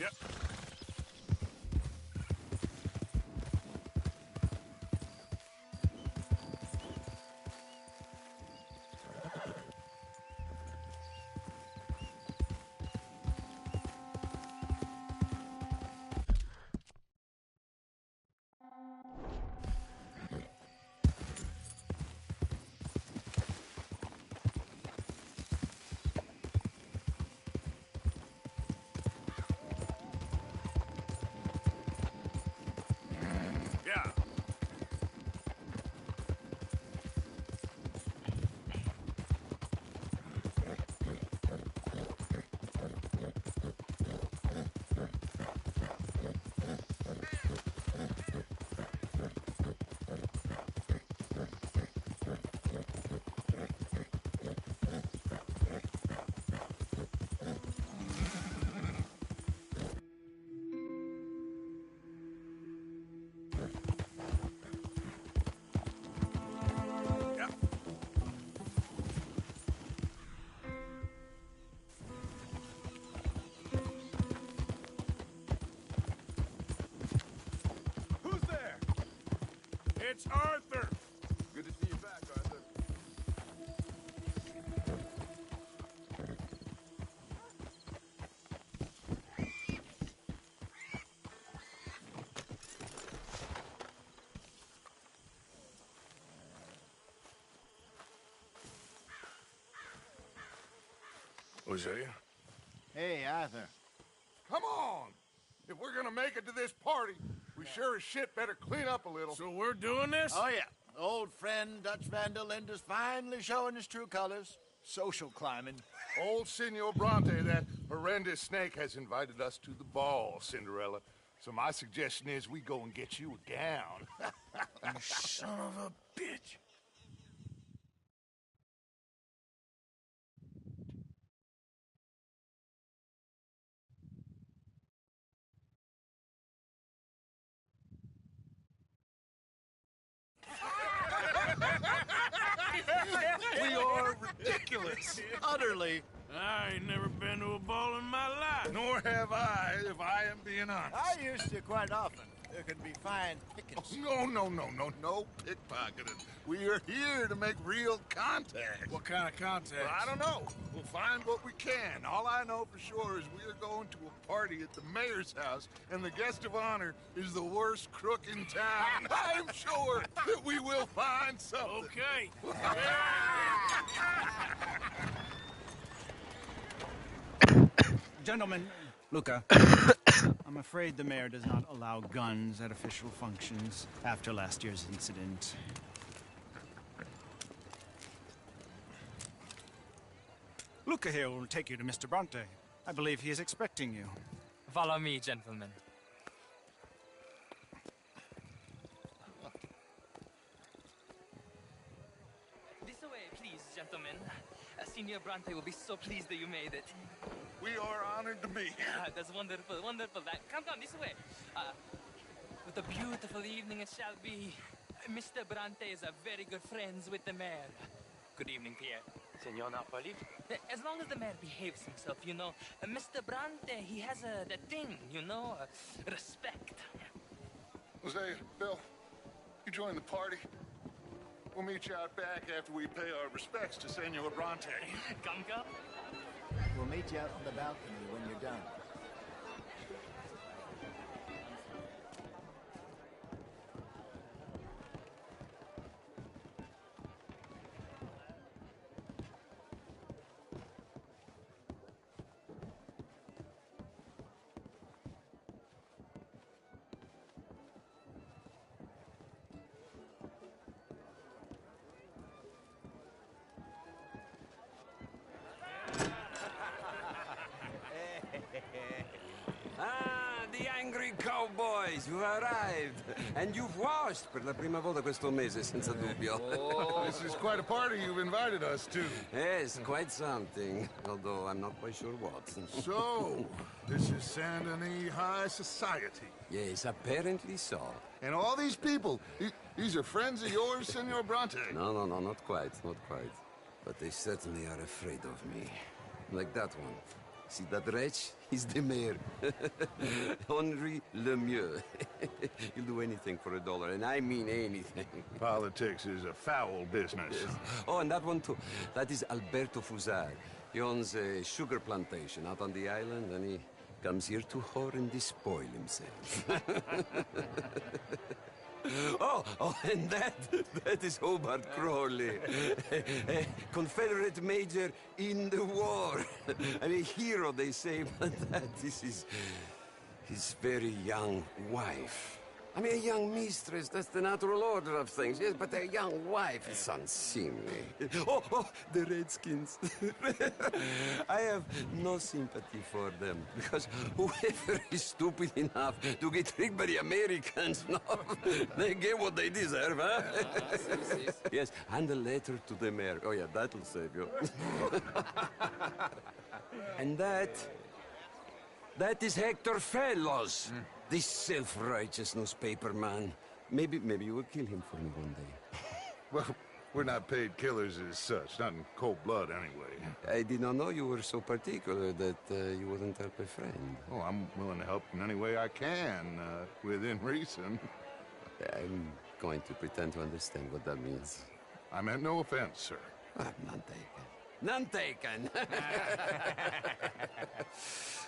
Yep. It's Arthur! Good to see you back, Arthur. Was that you? Hey, Arthur. Come on! If we're gonna make it to this party, we sure as shit better clean up a little. So we're doing this? Oh, yeah. Old friend Dutch Van der Linde's finally showing his true colors. Social climbing. Old Senor Bronte, that horrendous snake, has invited us to the ball, Cinderella. So my suggestion is we go and get you a gown. You son of a bitch. We are ridiculous. Utterly. I ain't never been to a ball in my life. Nor have I, if I am being honest. I used to quite often. There can be fine pickings. No pickpocketing. We are here to make real contact. What kind of contact? Well, I don't know. We'll find what we can. All I know for sure is we are going to a party at the mayor's house, and the guest of honor is the worst crook in town. I'm sure that we will find something. Okay. Gentlemen, Luca, I'm afraid the mayor does not allow guns at official functions after last year's incident. Luca here will take you to Mr. Bronte. I believe he is expecting you. Follow me, gentlemen. This way, please, gentlemen. Senior Bronte will be so pleased that you made it. We are honored to be here. That's wonderful, wonderful. Come this way. What a beautiful evening it shall be. Mr. Bronte is a very good friends with the mayor. Good evening, Pierre. Senor Napoli? As long as the mayor behaves himself, you know. Mr. Bronte, he has that thing, you know, respect. Jose, Bill, you join the party. We'll meet you out back after we pay our respects to Senor Bronte. Come. We'll meet you out on the balcony when you're done. The angry cowboys, you arrived. And you've washed per la prima volta questo mese, senza dubbio. This is quite a party you've invited us to. Yes, quite something. Although I'm not quite sure what. So, this is Saint Denis High Society. Yes, apparently so. And all these people, these are friends of yours, Senor Bronte? No, not quite, not quite. But they certainly are afraid of me. Like that one. See that wretch? He's the mayor. Henri Lemieux. He'll do anything for $1, and I mean anything. Politics is a foul business. Yes. Oh, and that one too. That is Alberto Fusar. He owns a sugar plantation out on the island, and he comes here to whore and despoil himself. Oh, and that is Hobart Crawley, a Confederate major in the war. I mean, a hero, they say, but that is his very young wife. I mean, a young mistress, that's the natural order of things, yes, but a young wife is unseemly. Oh, the Redskins. I have no sympathy for them, because whoever is stupid enough to get tricked by the Americans, no, they get what they deserve, huh? Yes, and a letter to the mayor. Oh, yeah, that'll save you. And that is Hector Fellows. This self-righteous newspaper man. Maybe you will kill him for me one day. Well, we're not paid killers as such, not in cold blood anyway. I did not know you were so particular that you wouldn't help a friend. Oh, I'm willing to help in any way I can, within reason. I'm going to pretend to understand what that means. I meant no offense, sir. None taken. None taken!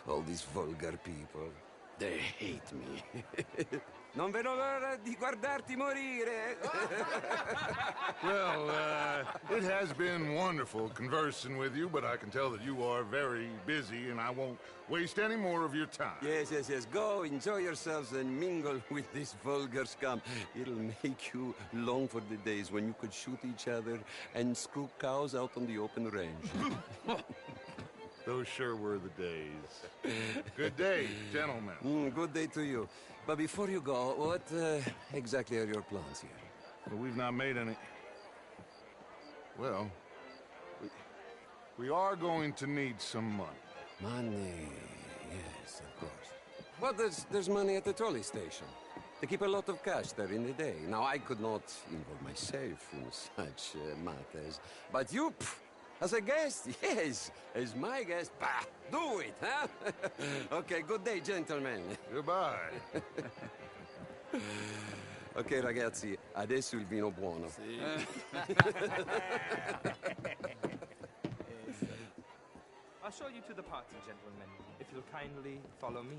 All these vulgar people. They hate me. Non vedo l'ora di guardarti morire. Well, it has been wonderful conversing with you, but I can tell that you are very busy, and I won't waste any more of your time. Yes. Go, enjoy yourselves, and mingle with this vulgar scum. It'll make you long for the days when you could shoot each other and screw cows out on the open range. Those sure were the days. Good day, gentlemen. Good day to you. But before you go, what exactly are your plans here? Well, we've not made any... Well, we are going to need some money. Money, yes, of course. But there's money at the trolley station. They keep a lot of cash there in the day. Now, I could not involve myself in such matters. But you... As a guest? Yes. As my guest? Bah! Do it, huh? Okay, good day, gentlemen. Goodbye. Ok, ragazzi, adesso il vino buono. Sì. I'll show you to the party, gentlemen, if you'll kindly follow me.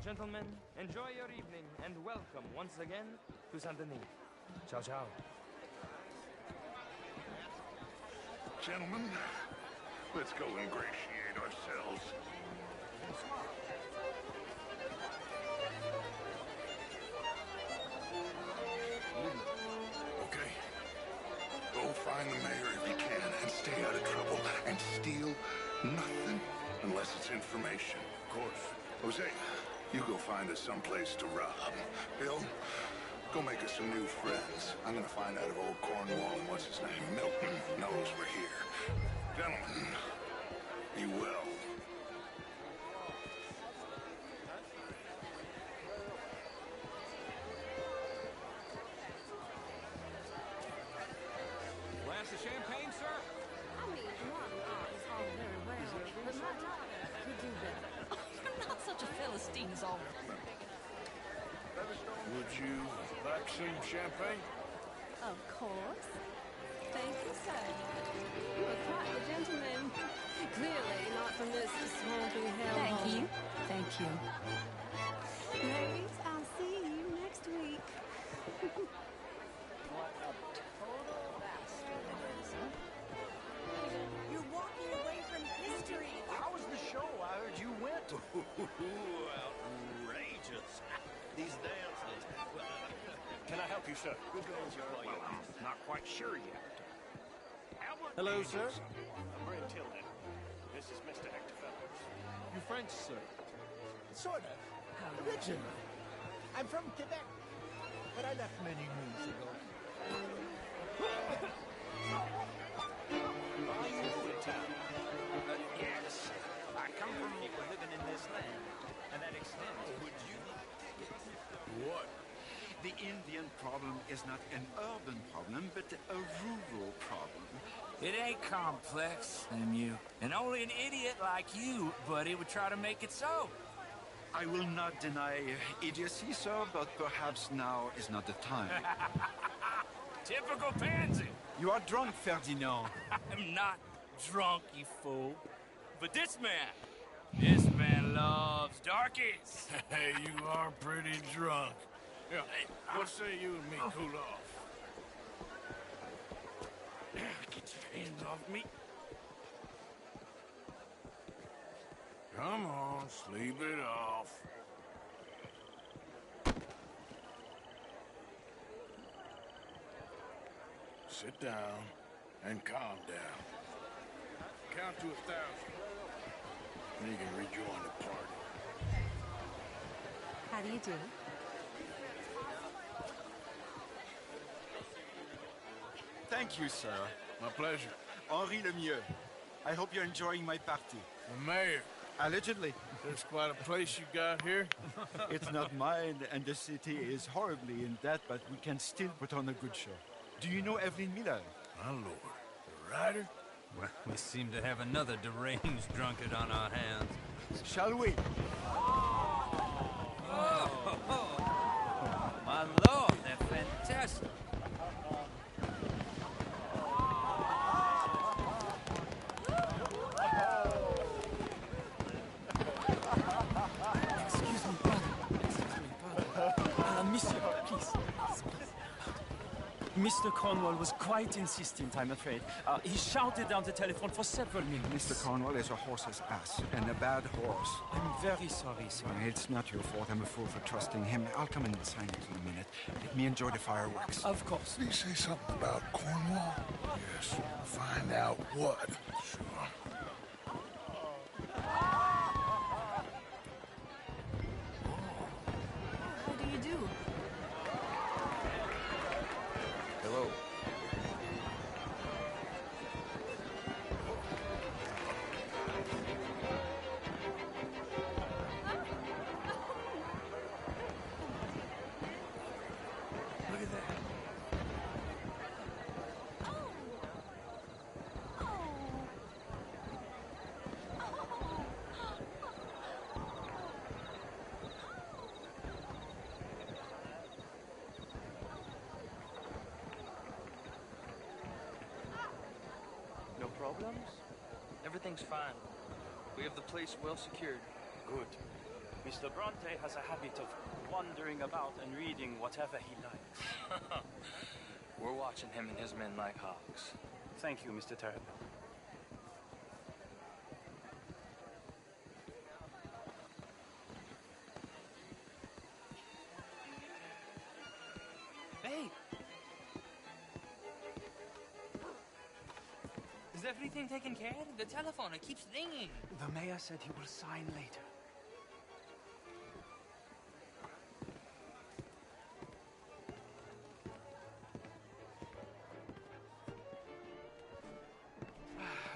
Gentlemen, enjoy your evening and welcome once again to Saint Denis. Ciao, ciao. Gentlemen, let's go ingratiate ourselves. Okay. Go find the mayor if you can and stay out of trouble. And steal nothing unless it's information. Of course. Jose, you go find us someplace to rob. Bill, go make us some new friends. I'm gonna find out if old Cornwall and what's his name, Milton, knows we're here. Gentlemen, be well. Glass of champagne, sir? I mean, modern art is all very well, but my daughter could do better. You're not such a Philistine as all. Would you like some champagne? Of course. Thank you, sir. But quite the gentleman. Clearly not from this swampy hellhole. Thank you. Thank you. Ladies, I'll see you next week. What a total bastard it is, huh? You're walking away from history. How was the show? I heard you went. Outrageous. These dances. Can I help you, sir? Good day, sir. Well, I'm not quite sure yet. Albert Hello, Ages. sir. I'm Brent Tilden. This is Mr. Hector Fellows. You French, sir? Sort of. Originally. I'm from Quebec, but I left many moons ago. Are you new in town? Yes. is not an urban problem, but a rural problem. It ain't complex, MU. And only an idiot like you, buddy, would try to make it so. I will not deny idiocy, sir, but perhaps now is not the time. Typical pansy. You are drunk, Ferdinand. I'm not drunk, you fool. But this man loves darkies. Hey, you are pretty drunk. Yeah, what say you and me cool off? Get your hands off me. Come on, sleep it off. Sit down and calm down. Count to 1,000. Then you can rejoin the party. How do you do? Thank you, sir. My pleasure. Henri Lemieux. I hope you're enjoying my party. The mayor. Allegedly. There's quite a place you got here. It's not mine, and the city is horribly in debt, but we can still put on a good show. Do you know Evelyn Miller? My lord. The writer? Well, we seem to have another deranged drunkard on our hands. Shall we? My lord, they're fantastic. Excuse me, brother. Monsieur, please. Mr. Cornwall was quite insistent, I'm afraid. He shouted down the telephone for several minutes. Mr. Cornwall is a horse's ass, and a bad horse. I'm very sorry, sir. It's not your fault. I'm a fool for trusting him. I'll come and sign it in a minute. Let me enjoy the fireworks. Of course. Did he say something about Cornwall? Yes. Find out what. Sure. How do you do? Hello. Look at that. No problems? Everything's fine. We have the place well secured. Good. Mr. Bronte has a habit of wandering about and reading whatever he likes. We're watching him and his men like hawks. Thank you, Mr. Terrible. Hey! Is everything taken care of? The telephone, it keeps ringing. The mayor said he will sign later.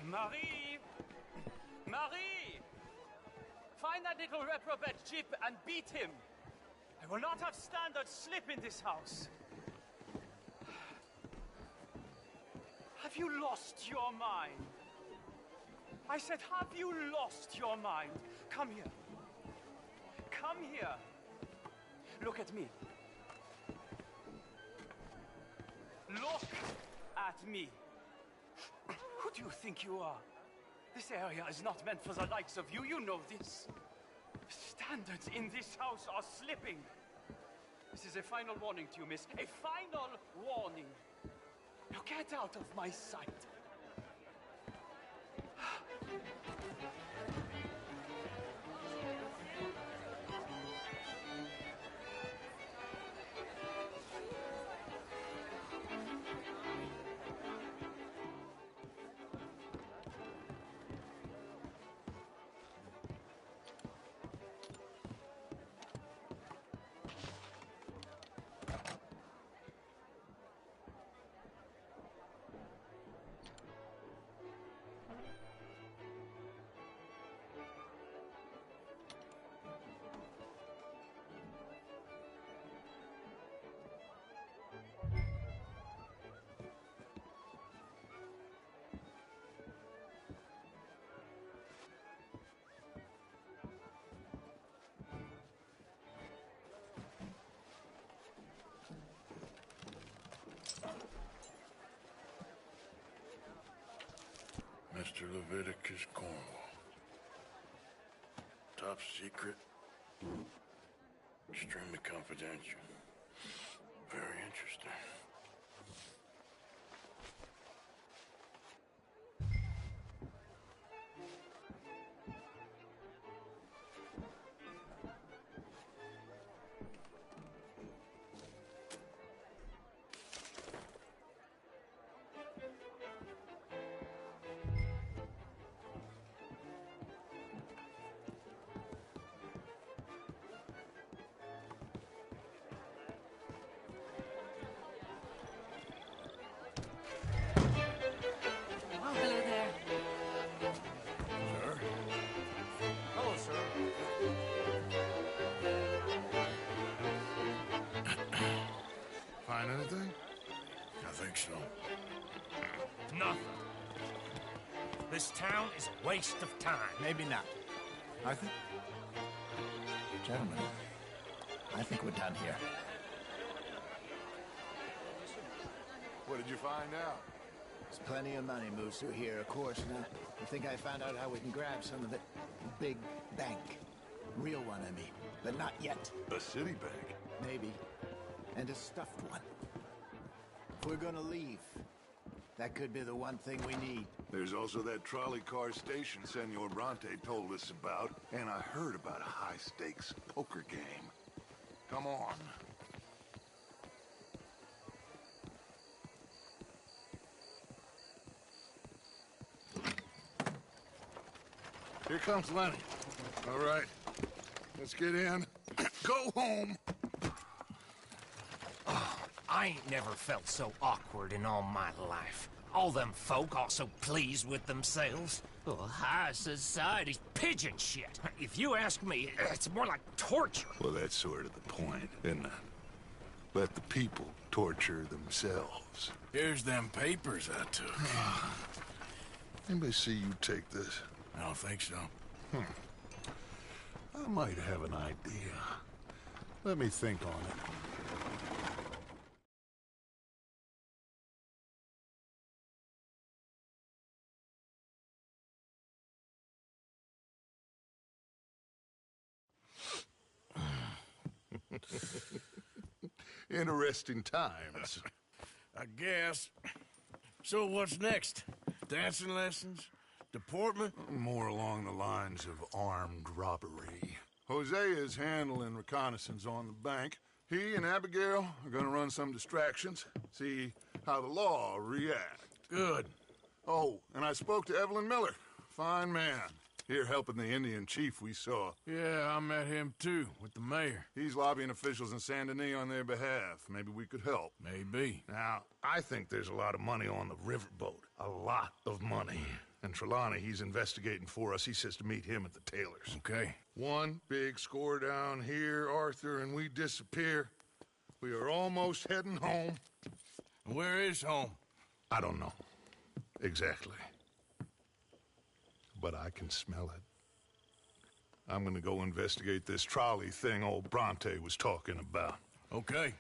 Marie! Marie! Find that little reprobate Chip and beat him! I will not have standard slip in this house! Have you lost your mind? I said, have you lost your mind? Come here. Come here. Look at me. Look at me. Who do you think you are? This area is not meant for the likes of you. You know this. Standards in this house are slipping. This is a final warning to you, miss. A final warning. Now get out of my sight. Mr. Leviticus Cornwall. Top secret. Extremely confidential. Very interesting. Oh, hello there. Sir? Hello, sir. Find anything? I think so. Nothing. This town is a waste of time. Maybe not. Arthur? Gentlemen, I think we're done here. What did you find out? There's plenty of money moves through here, of course, and I think I found out how we can grab some of it. Big bank. Real one, I mean. But not yet. A city bank. Maybe. And a stuffed one. If we're gonna leave, that could be the one thing we need. There's also that trolley car station Senor Bronte told us about, and I heard about a high-stakes poker game. Come on. Here comes Lenny. All right, let's get in. Go home. I ain't never felt so awkward in all my life. All them folk all so pleased with themselves. Oh, high society's pigeon shit. If you ask me, it's more like torture. Well, that's sort of the point, isn't it? Let the people torture themselves. Here's them papers I took. Anybody see you take this? I don't think so. I might have an idea. Let me think on it. Interesting times. I guess. So what's next? Dancing lessons? Deportment? More along the lines of armed robbery. Hosea is handling reconnaissance on the bank. He and Abigail are gonna run some distractions, see how the law reacts. Good. Oh, and I spoke to Evelyn Miller. Fine man. Here helping the Indian chief we saw. Yeah, I met him too, with the mayor. He's lobbying officials in Saint Denis on their behalf. Maybe we could help. Maybe. Now, I think there's a lot of money on the riverboat. A lot of money. And Trelawney, he's investigating for us. He says to meet him at the Taylor's. Okay. One big score down here, Arthur, and we disappear. We are almost heading home. Where is home? I don't know. Exactly. But I can smell it. I'm gonna go investigate this trolley thing old Bronte was talking about. Okay.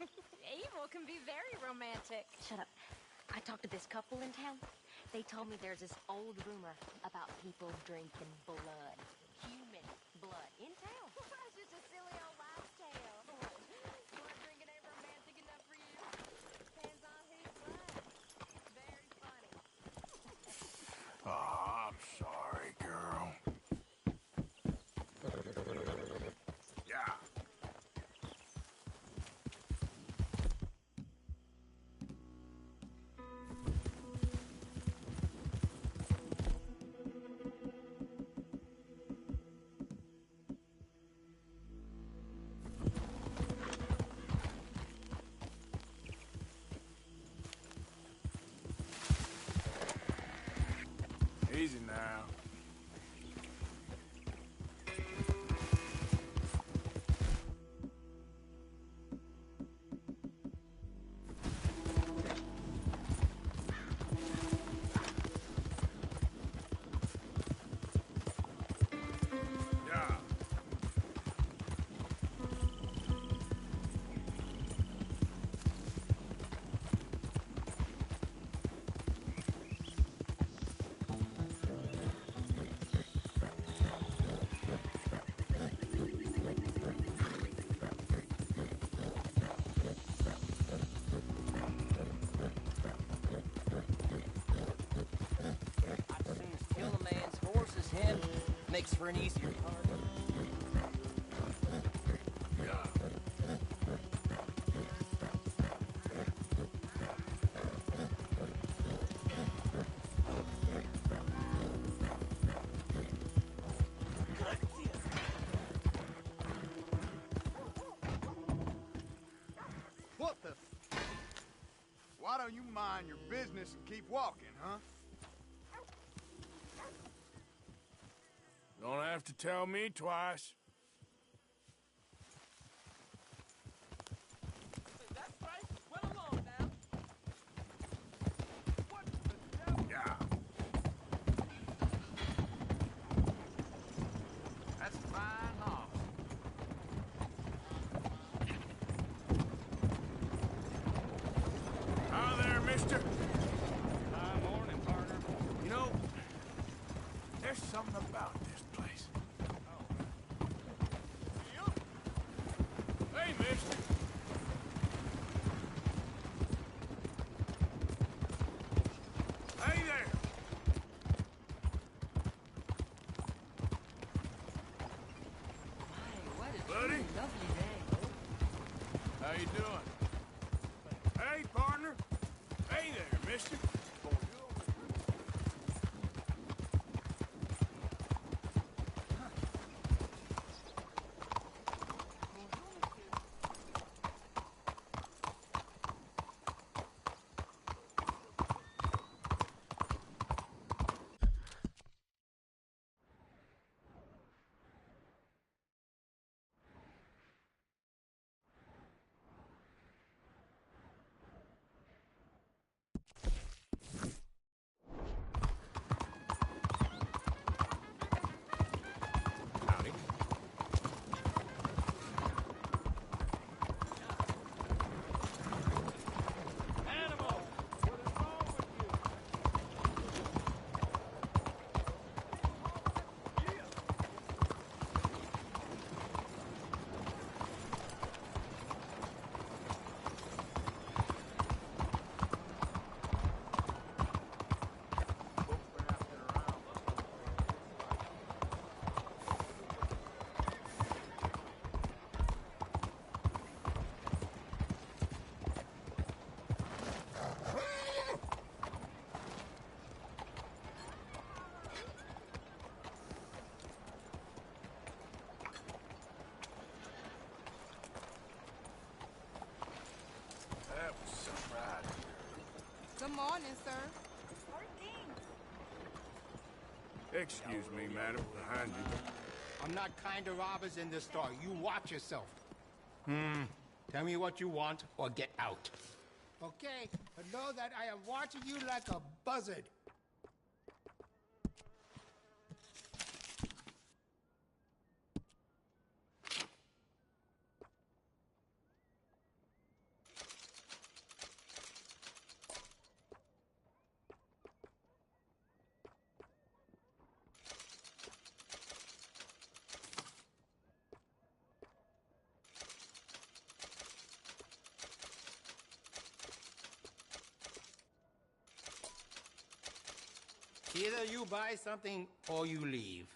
Evil can be very romantic. Shut up. I talked to this couple in town. They told me there's this old rumor about people drinking blood. Human blood. In town. That's just a silly old wives' tale. Blood drinking ain't romantic enough for you? Depends on whose blood. Very funny. Oh, I'm sorry, girl. Yeah. Easy now. Yeah. I'd soon kill a man's horse as him. Makes for an easier target. What the? Why don't you mind your business and keep walking, huh? Don't have to tell me twice. That's right. Well along now. Yeah. That's a fine hoss. Hi there, mister. Morning, partner. You know, there's something about this place. Hey, mister. Hey there. What a Buddy? truly lovely day. How you doing? Hey, partner. Hey there, mister. That was some ride. Good morning, sir. Excuse me, madam, behind you. I'm not kind to robbers in this store. You watch yourself. Tell me what you want or get out. Okay, but know that I am watching you like a buzzard. Either you buy something or you leave.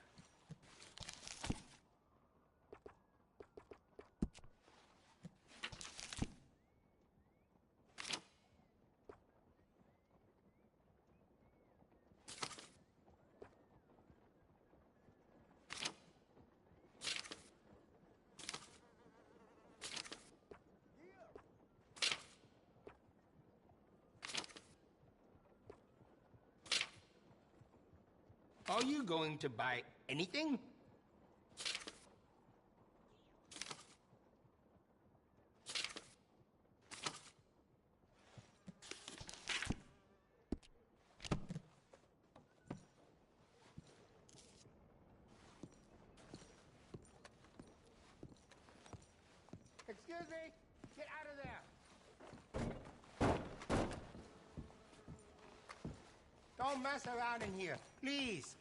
Are you going to buy anything? Excuse me, get out of there. Don't mess around in here, please.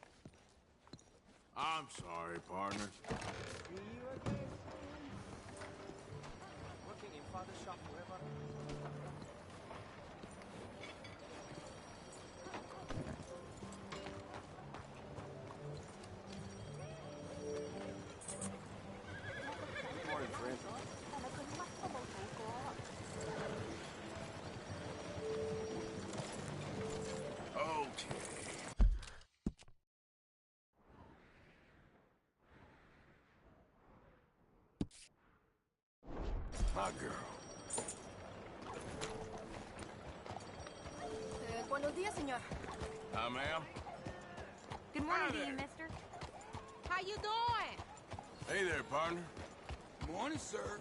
I'm sorry, partner. See you again. Working in father's shop forever. Morning, friend. Okay. My girl. Buenos días, señor. Hi, ma'am. Good morning to you, mister. How you doing? Hey there, partner. Morning, sir.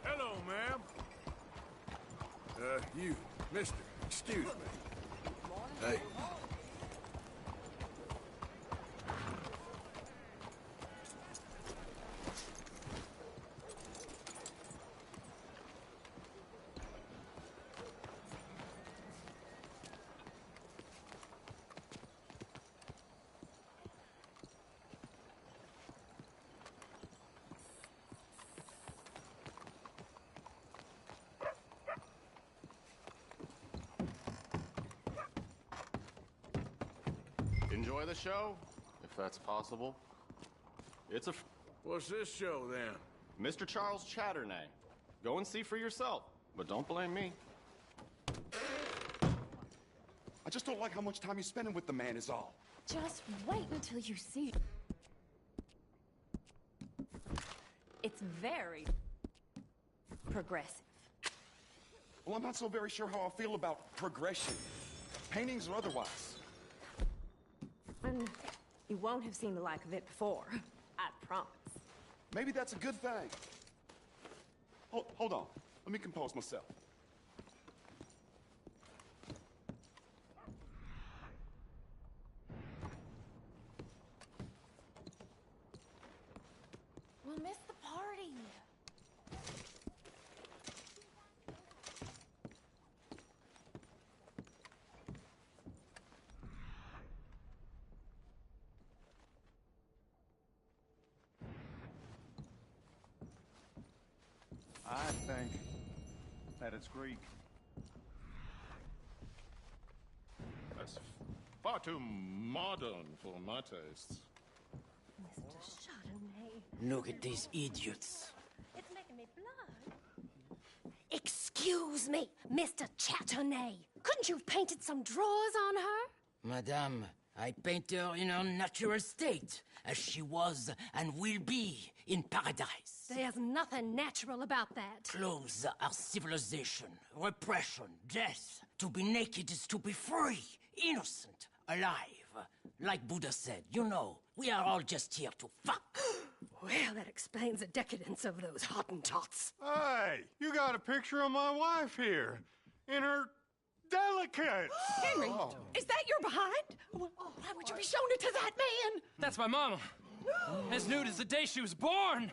Hello, ma'am. You, mister, excuse me. Hey. Enjoy the show, if that's possible. It's a... What's this show, then? Mr. Charles Chatternay. Go and see for yourself, but don't blame me. I just don't like how much time you're spending with the man is all. Just wait until you see. It's very progressive. Well, I'm not so very sure how I feel about progression. Paintings or otherwise. And you won't have seen the like of it before. I promise. Maybe that's a good thing. Hold on. Let me compose myself. We'll miss the party. I think that it's Greek. That's far too modern for my tastes. Mr. Chardonnay. Look at these idiots. It's making me blush. Excuse me, Mr. Chardonnay. Couldn't you have painted some drawers on her? Madame, I paint her in her natural state, as she was and will be in paradise. There's nothing natural about that. Clothes are civilization, repression, death. To be naked is to be free, innocent, alive. Like Buddha said, you know, we are all just here to fuck. Well, that explains the decadence of those Hottentots. Hey, you got a picture of my wife here. In her delicate. Henry, is that your behind? Why would you be showing it to that man? That's my mama. As nude as the day she was born.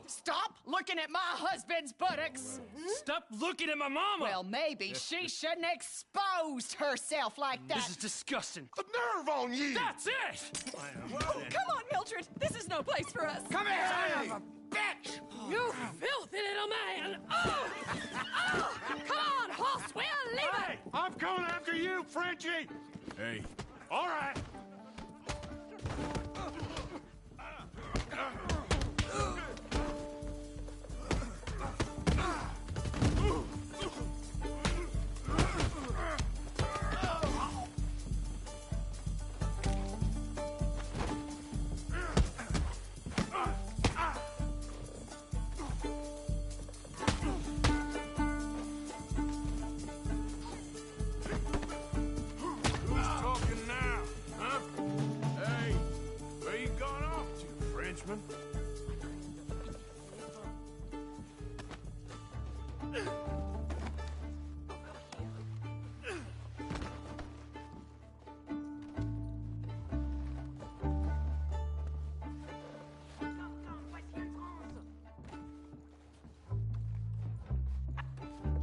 Stop looking at my husband's buttocks. Stop looking at my mama. Well, maybe she shouldn't have exposed herself like that. This is disgusting. The nerve on you! That's it! Oh, come on, Mildred. This is no place for us. Come here, Hey! son of a bitch! You filthy little man! Oh! Oh! Come on, horse, we'll leave it! I coming after you, Frenchie! Hey. All right.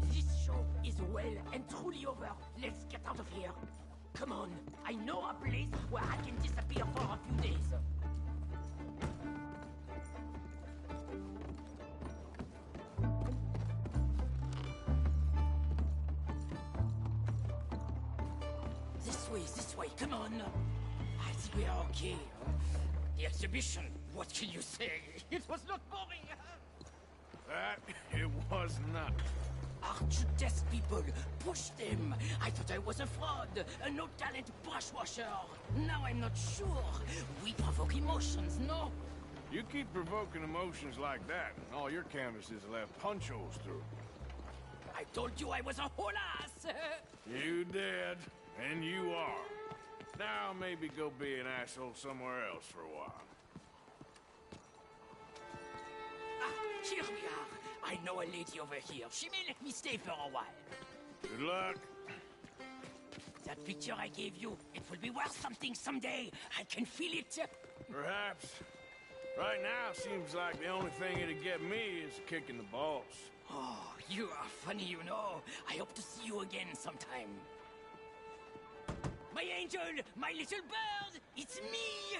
This show is well and truly over. Let's get out of here. Come on, I know a place where I can disappear for a few days. This way, come on. I think we are okay. The exhibition, what can you say? It was not boring. That it was not. Aren't you desk people? Push them. I thought I was a fraud, a no-talent brush washer. Now I'm not sure. We provoke emotions, no? You keep provoking emotions like that, and all your canvases will have punch holes through. I told you I was a whole ass. You did, and you are. Now maybe go be an asshole somewhere else for a while. Here we are. I know a lady over here. She may let me stay for a while. Good luck. That picture I gave you, it will be worth something someday. I can feel it. Perhaps. Right now, seems like the only thing it'd get me is kicking the balls. Oh, you are funny, you know. I hope to see you again sometime. My angel, my little bird, it's me!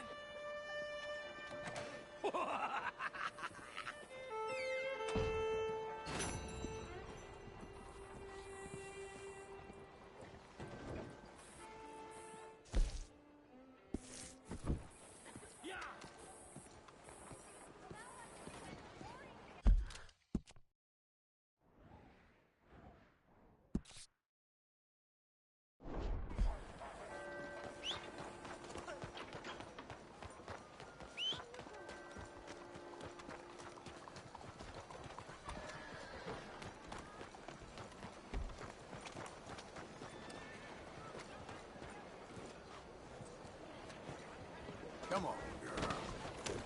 Come on, girl.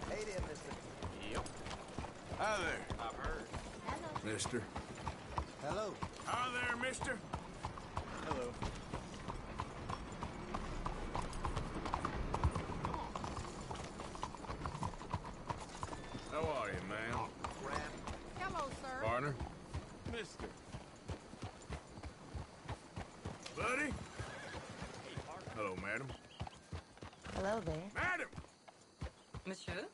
Hey there, mister. Yep. Hi there. I've heard. Hello. Mister. Hello. Hi there, mister. Hello. How are you, man? Oh, crap. Hello, sir. Partner? Mister. Buddy? Hello, madam. Hello there. Madam! Monsieur?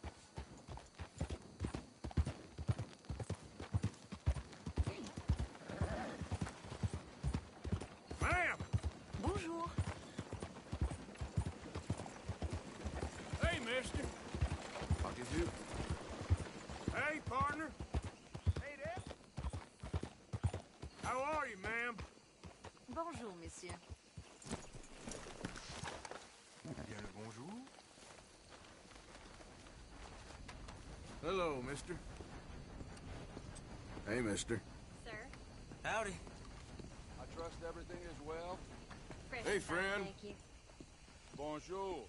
Ma'am! Bonjour. Hey, mister. How do you do? Hey, partner. Hey there. How are you, ma'am? Bonjour, monsieur. Bien le bonjour. Hello, mister. Hey, mister. Sir? Howdy. I trust everything is well. Fresh Hey, style, friend. Thank you. Bonjour.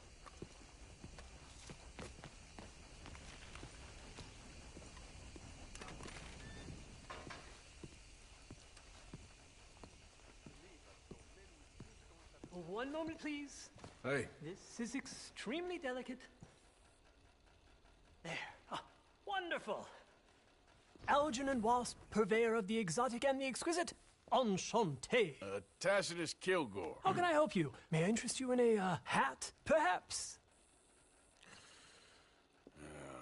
One moment, please. Hey. This is extremely delicate. There. Ah, wonderful. Algernon Wasp, purveyor of the exotic and the exquisite. Enchanté. Tacitus Kilgore. How can I help you? May I interest you in a hat, perhaps?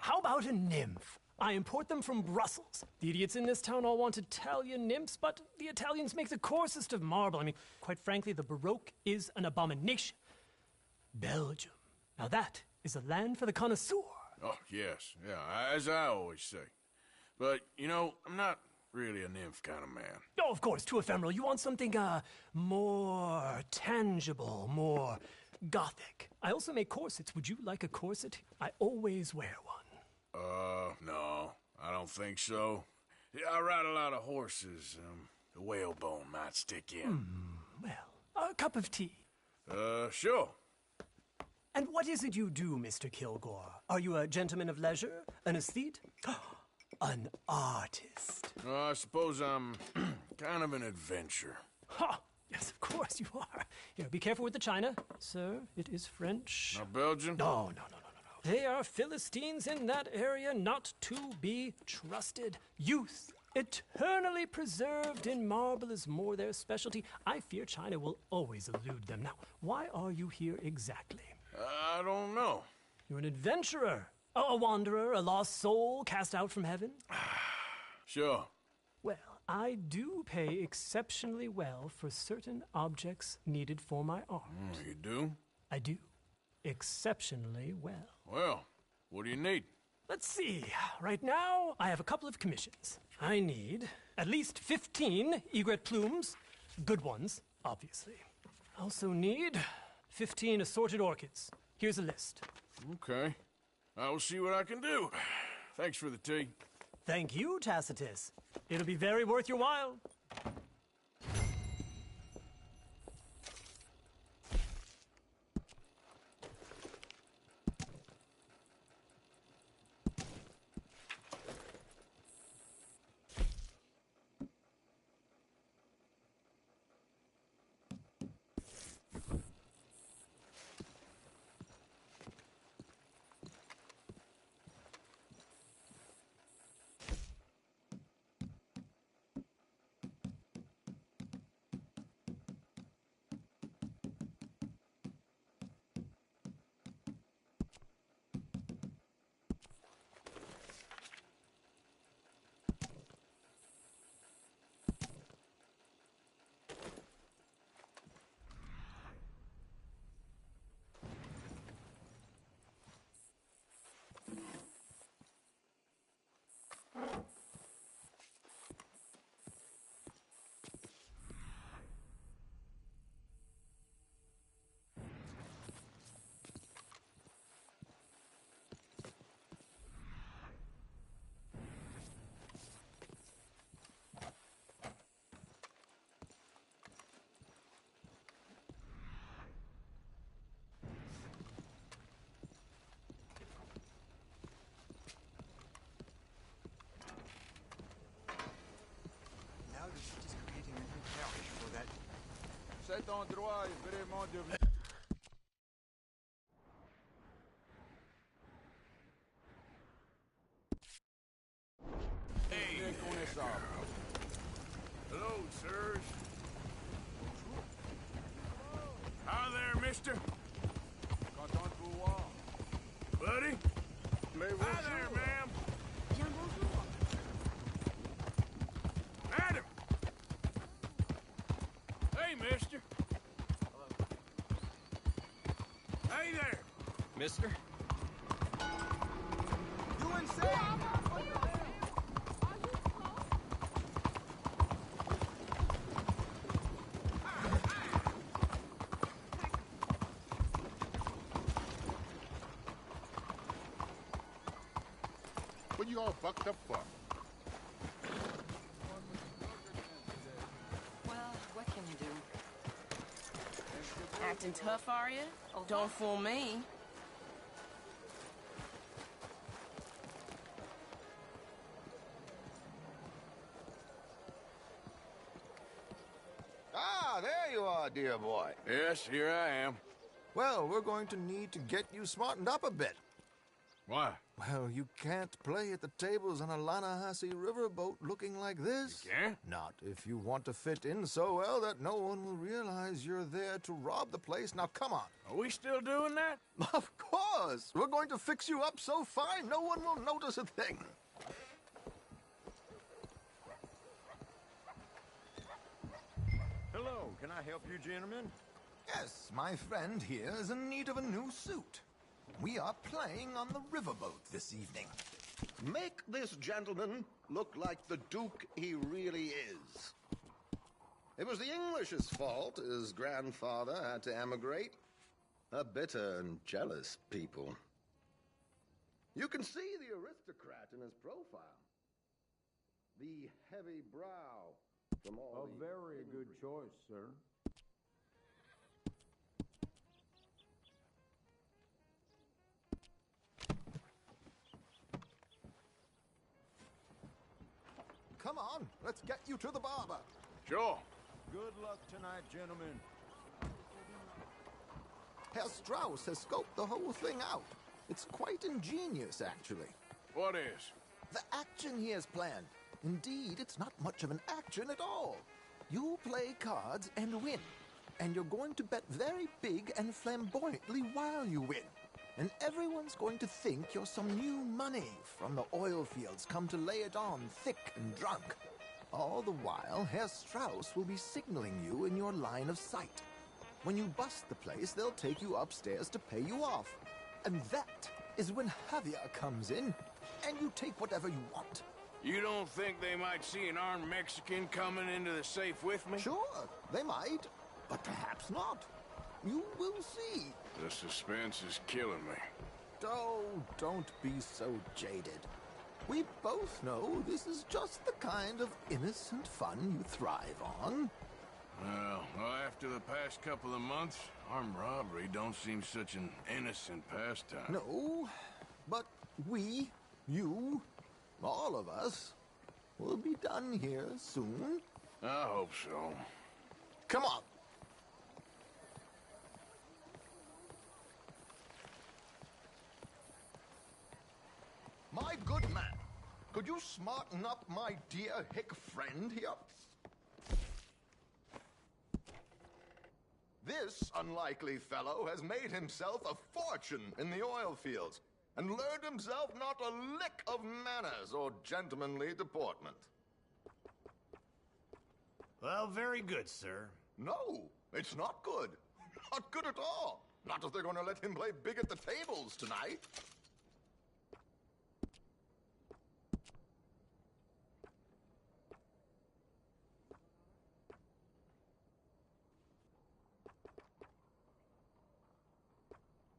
How about a nymph? I import them from Brussels. The idiots in this town all want Italian nymphs, but the Italians make the coarsest of marble. I mean, quite frankly, the Baroque is an abomination. Belgium. Now that is a land for the connoisseur. Oh, yes. Yeah, as I always say. But, you know, I'm not really a nymph kind of man. Oh, of course, too ephemeral. You want something, more tangible, more gothic. I also make corsets. Would you like a corset? I always wear one. No, I don't think so. Yeah, I ride a lot of horses. The whalebone might stick in. Well, a cup of tea. Sure. And what is it you do, Mr. Kilgore? Are you a gentleman of leisure? An aesthete? An artist? I suppose I'm kind of an adventurer. Ha! Yes, of course you are. Here, be careful with the china. Sir, it is French. Not Belgian? No. They are Philistines in that area, not to be trusted. Youth, eternally preserved in marble, is more their specialty. I fear China will always elude them. Now, why are you here exactly? I don't know. You're an adventurer, a wanderer, a lost soul cast out from heaven? Sure. Well, I do pay exceptionally well for certain objects needed for my art. You do? I do. Exceptionally well. Well, what do you need? Let's see. Right now, I have a couple of commissions. I need at least 15 egret plumes. Good ones, obviously. I also need 15 assorted orchids. Here's a list. Okay. I will see what I can do. Thanks for the tea. Thank you, Tacitus. It'll be very worth your while. Cet endroit est vraiment devenu... Hey! Hello, sirs. Hi there, mister. Content de vous voir. Buddy? Hi there, ma'am. Madam! Hey, mister. Hey there. Mister? You insane? What you all bucked up for? Well, what can you do? Acting tough, are you? Don't fool me. Ah, there you are, dear boy. Yes, here I am. Well, we're going to need to get you smartened up a bit. Why? Well, you can't play at the tables on a Lanahasi riverboat looking like this. You can't? Not if you want to fit in so well that no one will realize you're there to rob the place. Now, come on. Are we still doing that? Of course. We're going to fix you up so fine no one will notice a thing. Can I help you, gentlemen? Yes, my friend here is in need of a new suit. We are playing on the riverboat this evening. Make this gentleman look like the Duke he really is. It was the English's fault his grandfather had to emigrate. A bitter and jealous people. You can see the aristocrat in his profile. The heavy brow from all A very good choice, sir. Come on, let's get you to the barber. Sure. Good luck tonight, gentlemen. Herr Strauss has scoped the whole thing out. It's quite ingenious, actually. What is? The action he has planned. Indeed, it's not much of an action at all. You play cards and win. And you're going to bet very big and flamboyantly while you win. And everyone's going to think you're some new money from the oil fields come to lay it on thick and drunk. All the while, Herr Strauss will be signaling you in your line of sight. When you bust the place, they'll take you upstairs to pay you off. And that is when Javier comes in, and you take whatever you want. You don't think they might see an armed Mexican coming into the safe with me? Sure, they might, but perhaps not. You will see. The suspense is killing me. Oh, don't be so jaded. We both know this is just the kind of innocent fun you thrive on. Well, after the past couple of months, armed robbery don't seem such an innocent pastime. No, but we, you, all of us, will be done here soon. I hope so. Come on. My good man, could you smarten up my dear hick friend here? This unlikely fellow has made himself a fortune in the oil fields and learned himself not a lick of manners or gentlemanly deportment. Well, very good, sir. No, it's not good. Not good at all. Not if they're going to let him play big at the tables tonight.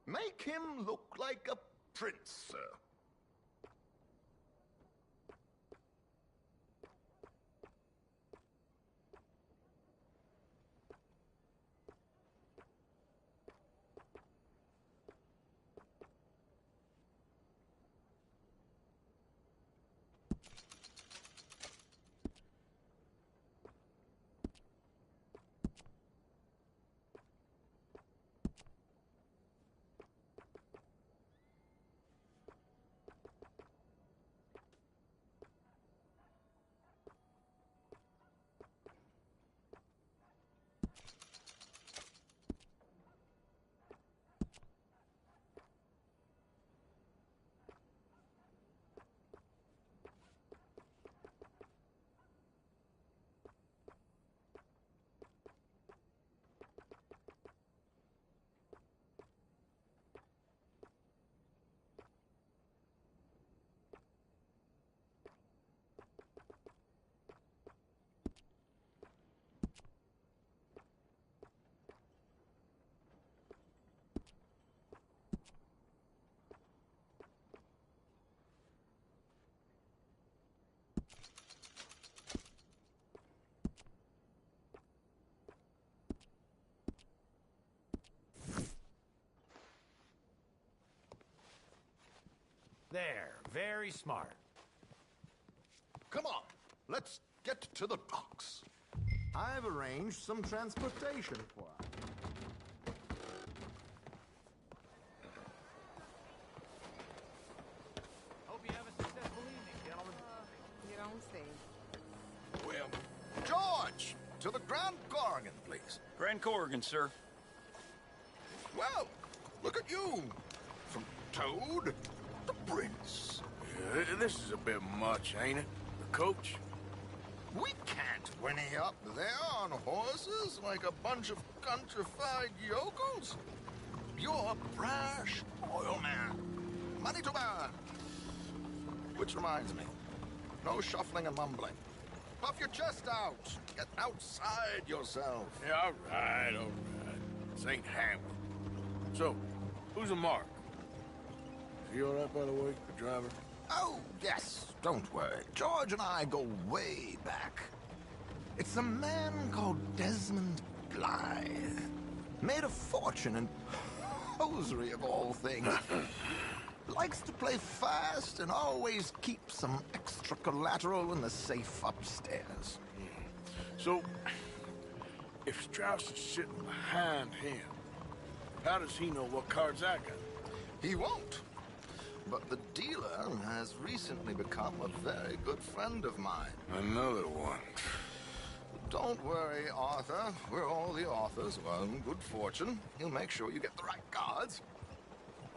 Make him look like a prince, sir. There, very smart. Come on, let's get to the docks. I've arranged some transportation for us. Hope you have a successful evening, gentlemen. You don't say. Well, George, to the Grand Corrigan, please. Grand Corrigan, sir. Well, look at you. From Toad to Prince. This is a bit much, ain't it? The coach? We can't whinny up there on horses like a bunch of countrified yokels. You're a brash oil man. Money to burn. Which reminds me, no shuffling and mumbling. Puff your chest out. Get outside yourself. Yeah, all right. This ain't Hamlet. So, who's a mark? Is he all right, by the way, the driver? Oh, yes. Don't worry. George and I go way back. It's a man called Desmond Blythe. Made a fortune in hosiery of all things. Likes to play fast and always keeps some extra collateral in the safe upstairs. So, if Strauss is sitting behind him, how does he know what cards I got? He won't. But the dealer has recently become a very good friend of mine. Another one. Don't worry, Arthur. We're all the authors who own good fortune. He'll make sure you get the right cards.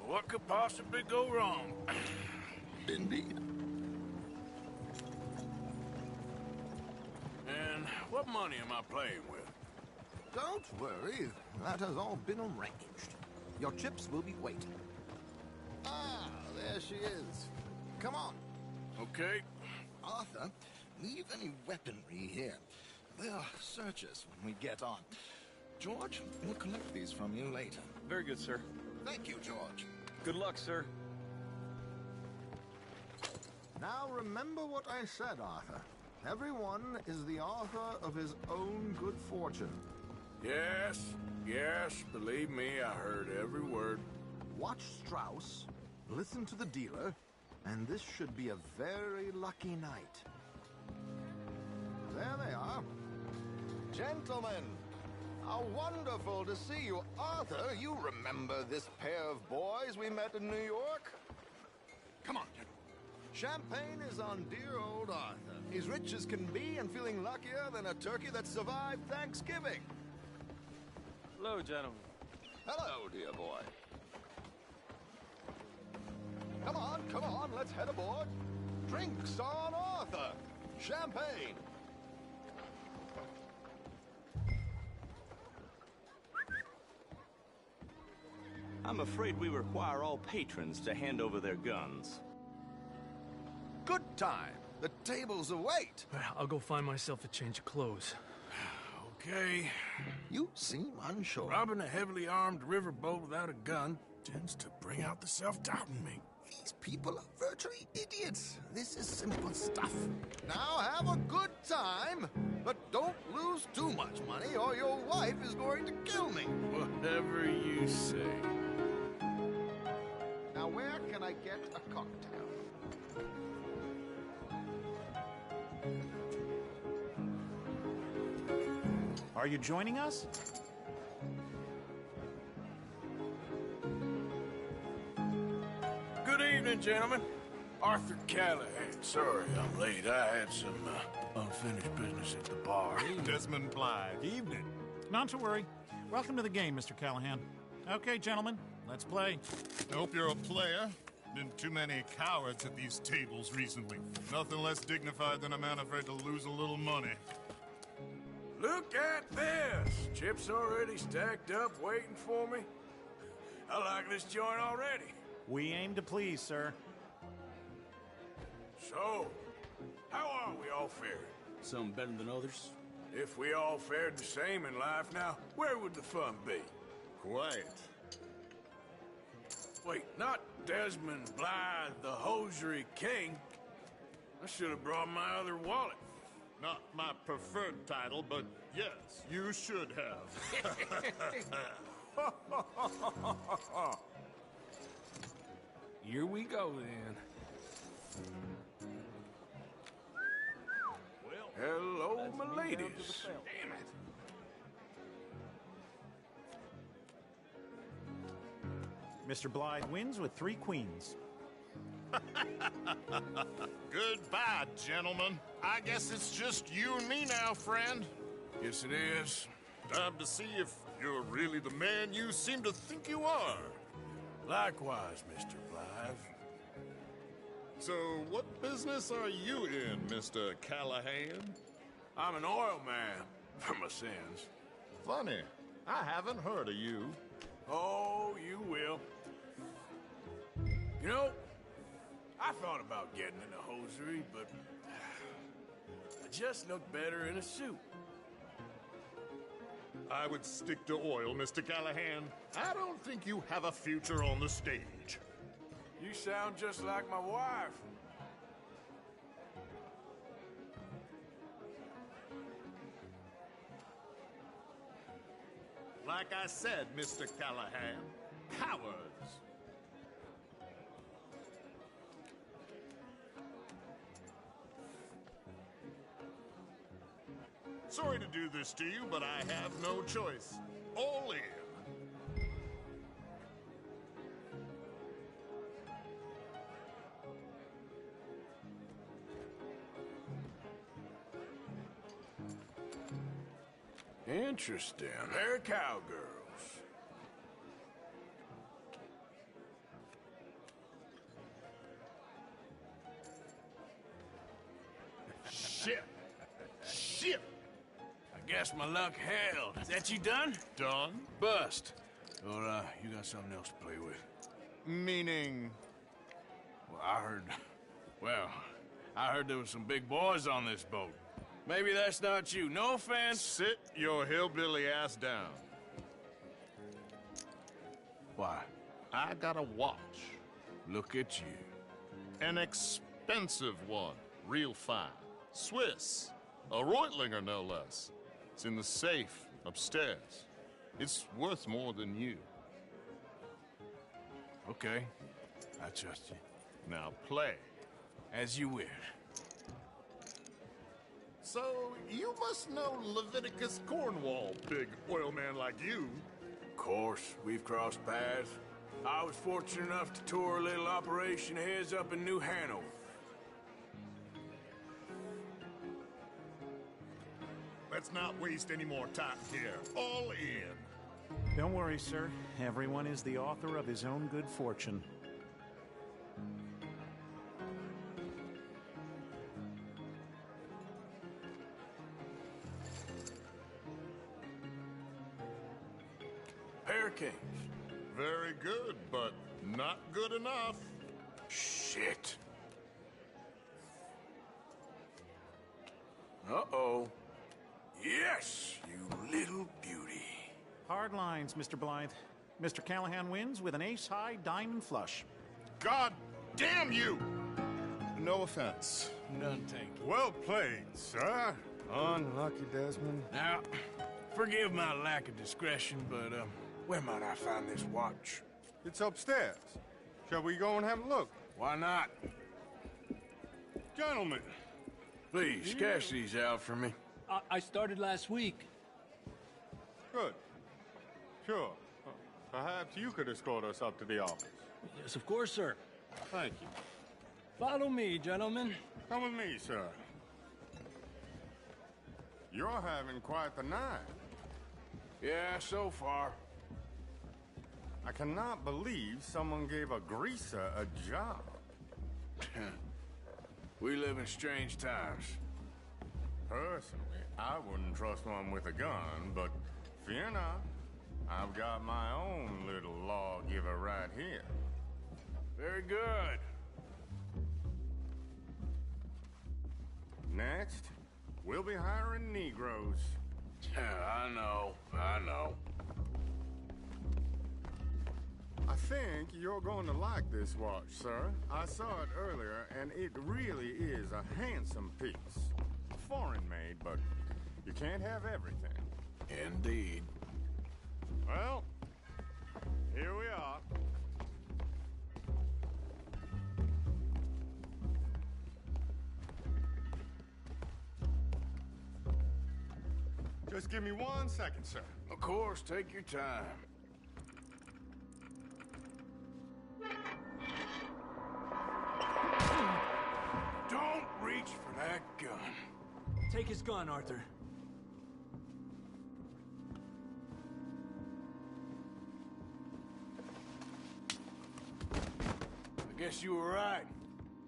What could possibly go wrong? Indeed. And what money am I playing with? Don't worry. That has all been arranged. Your chips will be waiting. Ah, there she is. Come on. Okay. Arthur, leave any weaponry here. They'll search us when we get on. George, we'll collect these from you later. Very good, sir. Thank you, George. Good luck, sir. Now remember what I said, Arthur. Everyone is the author of his own good fortune. Yes, believe me, I heard every word. Watch Strauss, listen to the dealer, and this should be a very lucky night. There they are. Gentlemen, how wonderful to see you. Arthur, you remember this pair of boys we met in New York? Come on, gentlemen. Champagne is on dear old Arthur. He's rich as can be and feeling luckier than a turkey that survived Thanksgiving. Hello, gentlemen. Hello, dear boy. Come on, let's head aboard. Drinks on Arthur. Champagne. I'm afraid we require all patrons to hand over their guns. Good time. The tables await. I'll go find myself a change of clothes. Okay. You seem unsure. Robbing a heavily armed riverboat without a gun tends to bring out the self-doubt in me. These people are virtually idiots. This is simple stuff. Now have a good time, but don't lose too much money or your wife is going to kill me. Whatever you say. Now where can I get a cocktail? Are you joining us? Good evening, gentlemen. Arthur Callahan. Sorry I'm late. I had some unfinished business at the bar. Desmond Blythe. Evening. Not to worry. Welcome to the game, Mr. Callahan. Okay, gentlemen, let's play. I hope you're a player. Been too many cowards at these tables recently. Nothing less dignified than a man afraid to lose a little money. Look at this! Chips already stacked up, waiting for me. I like this joint already. We aim to please, sir. So, how are we all faring? Some better than others. If we all fared the same in life now, where would the fun be? Quiet. Wait, not Desmond Blythe, the hosiery king. I should have brought my other wallet. Not my preferred title, but yes, you should have. Here we go, then. Well, hello, my ladies. Damn it. Mr. Blythe wins with 3 queens. Goodbye, gentlemen. I guess it's just you and me now, friend. Yes, it is. Time to see if you're really the man you seem to think you are. Likewise, Mr. Blythe. So, what business are you in, Mr. Callahan? I'm an oil man, for my sins. Funny. I haven't heard of you. Oh, you will. You know, I thought about getting into hosiery, but I just look better in a suit. I would stick to oil, Mr. Callahan. I don't think you have a future on the stage. You sound just like my wife. Like I said, Mr. Callahan, cowards. Sorry to do this to you, but I have no choice. All in. Interesting. They're cowgirls. Shit. Shit. I guess my luck held. Is that you done? Done? Bust. Or, you got something else to play with? Meaning? Well, I heard there was some big boys on this boat. Maybe that's not you. No offense. Sit your hillbilly ass down. Why? I got a watch. Look at you. An expensive one. Real fine. Swiss. A Reutlinger, no less. It's in the safe upstairs. It's worth more than you. Okay. I trust you. Now play. As you wish. So, you must know Leviticus Cornwall, big oil man like you. Of course, we've crossed paths. I was fortunate enough to tour a little operation of his up in New Hanover. Let's not waste any more time here. All in. Don't worry, sir. Everyone is the author of his own good fortune. Pair kings. Very good, but not good enough. Shit. Uh-oh. Yes, you little beauty. Hard lines, Mr. Blythe. Mr. Callahan wins with an ace-high diamond flush. God damn you! No offense. None taken. Well played, sir. Unlucky, Desmond. Now, forgive my lack of discretion, but, where might I find this watch? It's upstairs. Shall we go and have a look? Why not? Gentlemen. Please, cash these out for me. I started last week. Good. Sure. Perhaps you could escort us up to the office. Yes, of course, sir. Thank you. Follow me, gentlemen. Come with me, sir. You're having quite the night. Yeah, so far. I cannot believe someone gave a greaser a job. We live in strange times. Personally, I wouldn't trust one with a gun, but fear not. I've got my own little lawgiver right here. Very good. Next, we'll be hiring Negroes. I know. I think you're going to like this watch, sir. I saw it earlier, and it really is a handsome piece. Foreign made, but you can't have everything. Indeed. Well, here we are. Just give me 1 second, sir. Of course, take your time. Don't reach for that gun. Take his gun, Arthur. I guess you were right.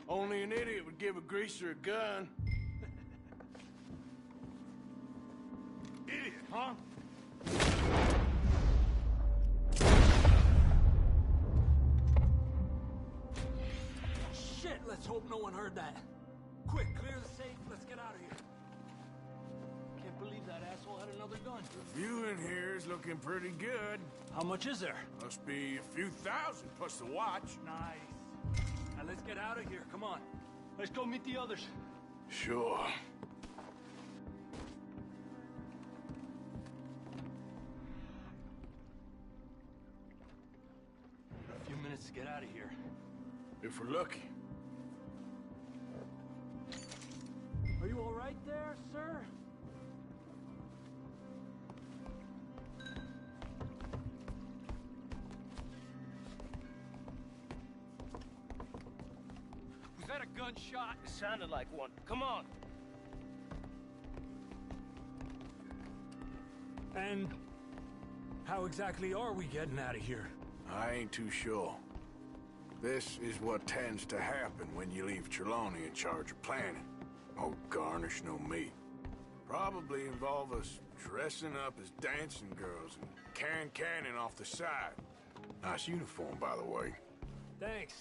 Only an idiot would give a greaser a gun. huh? Shit, let's hope no one heard that. Quick, clear the safe, let's get out of here. Can't believe that asshole had another gun. The view in here is looking pretty good. How much is there? Must be a few thousand plus the watch. Nice. Now let's get out of here, come on. Let's go meet the others. Sure. A few minutes to get out of here. If we're lucky. Are you all right there, sir? Was that a gunshot? It sounded like one. Come on. And how exactly are we getting out of here? I ain't too sure. This is what tends to happen when you leave Trelawney in charge of planning. Oh, garnish no meat. Probably involve us dressing up as dancing girls and carrying cannon off the side. Nice uniform, by the way. Thanks.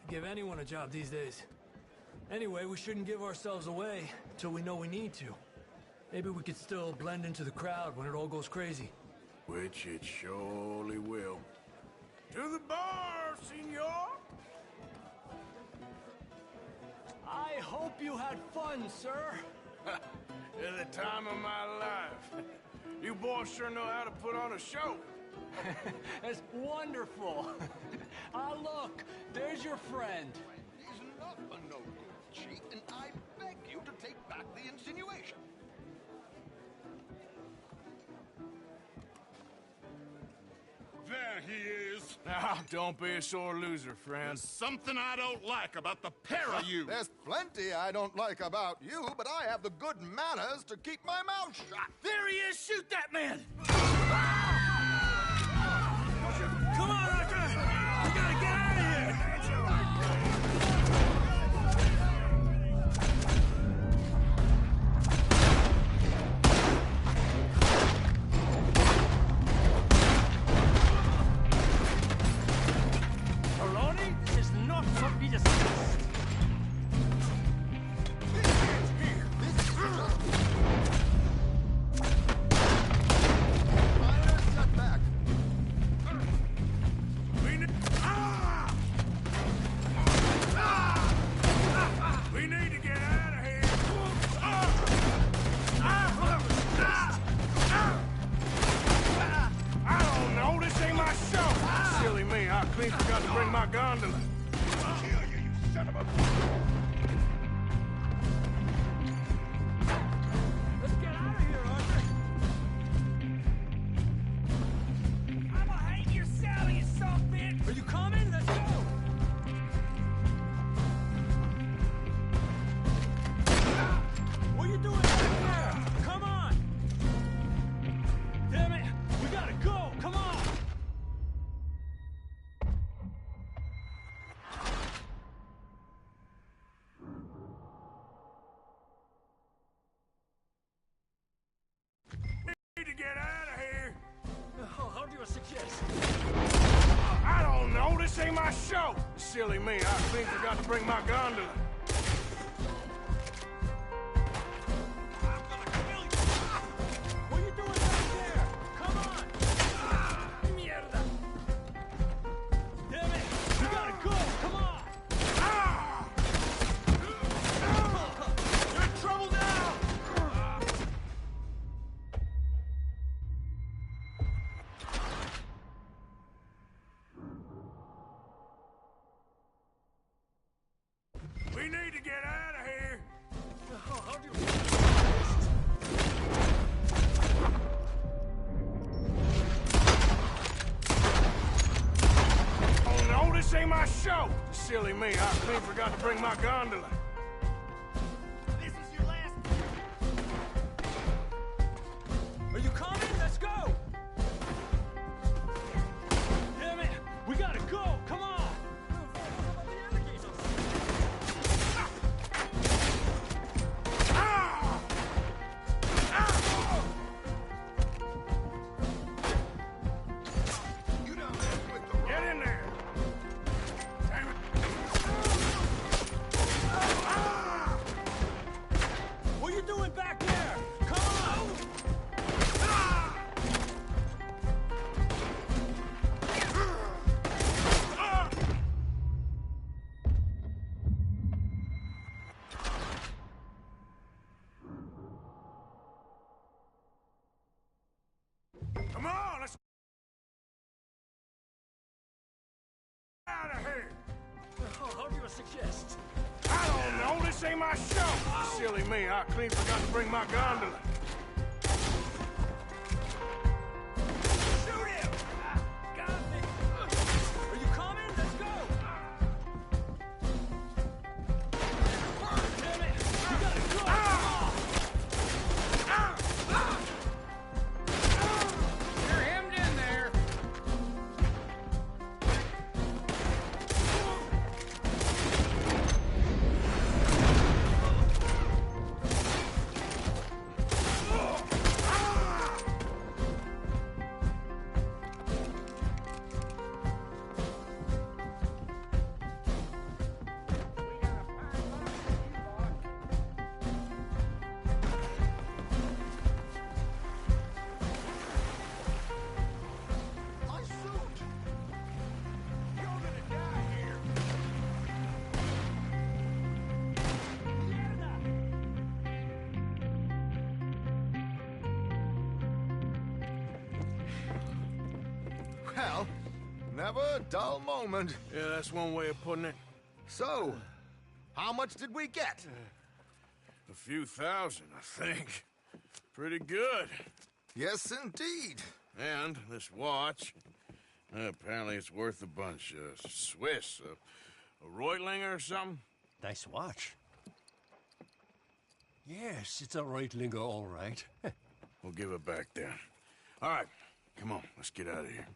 Give anyone a job these days. Anyway, we shouldn't give ourselves away till we know we need to. Maybe we could still blend into the crowd when it all goes crazy. Which it surely will. To the bar, senor! I hope you had fun, sir. At the time of my life. You boys sure know how to put on a show. That's wonderful. Ah, look, there's your friend. He's not a no-good cheat, and I beg you to take back the insinuation. There he is. Now, don't be a sore loser, friend. There's something I don't like about the pair of you. There's plenty I don't like about you, but I have the good manners to keep my mouth shut. There he is! Shoot that man! Come on, Arthur! We gotta get out of here! This is not what we discussed. We need to get out of here. I don't know. This ain't my show. Silly me. I clean forgot to bring my gondola. Kill you, you son of a... Let's get out of here, Arthur! I'm gonna hang your Sally, you son of a bitch! Are you coming? Let's go! What are you doing back there? Come on! Damn it! We gotta go! Come on! Need to get out of here. Oh, how do you suggest? I don't know. This ain't my show. Silly me. I clean forgot to bring my gondola. What are you doing back there? Come on! Mierda! Damn it! We gotta go! Come on! You're in trouble now! We need to get out of here. Oh, how do you... Oh no, this ain't my show. Silly me. I clean forgot to bring my gondola. This is your last... Are you coming? Let's go! Damn it! We gotta go! Come on! ain't my show! Silly me, I clean forgot to bring my gondola. Shoot him! Got me! Are you coming? Let's go! Damn it! You gotta go! You're hemmed in there. Well, never a dull moment. Yeah, that's one way of putting it. So, how much did we get? A few thousand, I think. Pretty good. Yes, indeed. And this watch, apparently it's worth a bunch. Swiss, a Reutlinger or something? Nice watch. Yes, it's a Reutlinger, all right. We'll give it back then. All right, come on, let's get out of here.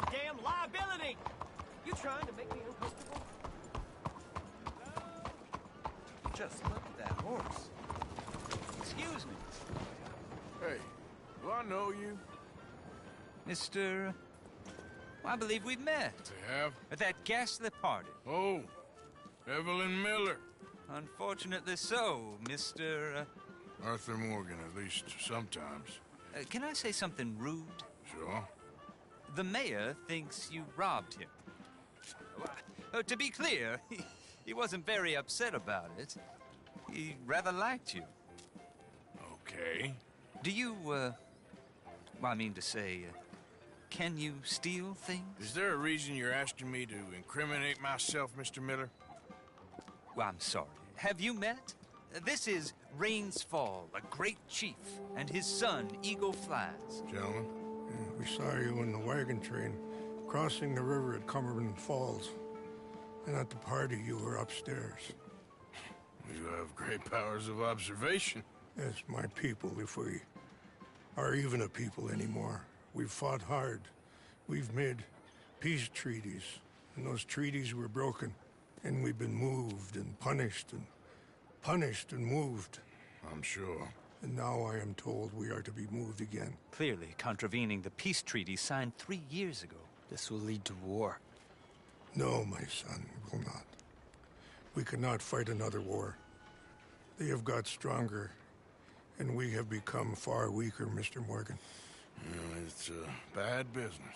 Damn liability! You trying to make me uncomfortable? Just look at that horse. Excuse me. Hey, do I know you? Mr. I believe we've met. We have? At that ghastly party. Oh, Evelyn Miller. Unfortunately so, Mr. Arthur Morgan, at least sometimes. Can I say something rude? Sure. The mayor thinks you robbed him. To be clear, he wasn't very upset about it. He rather liked you. Okay. Do you, well, I mean to say, can you steal things? Is there a reason you're asking me to incriminate myself, Mr. Miller? Well, I'm sorry. Have you met? This is Rains Fall, a great chief, and his son, Eagle Flies. Gentlemen? We saw you in the wagon train crossing the river at Cumberland Falls. And at the party, you were upstairs. You have great powers of observation. Yes, my people, if we are even a people anymore. We've fought hard. We've made peace treaties. And those treaties were broken. And we've been moved and punished and moved. I'm sure. And now I am told we are to be moved again. Clearly contravening the peace treaty signed 3 years ago. This will lead to war. No, my son, it will not. We cannot fight another war. They have got stronger, and we have become far weaker, Mr. Morgan. It's bad business.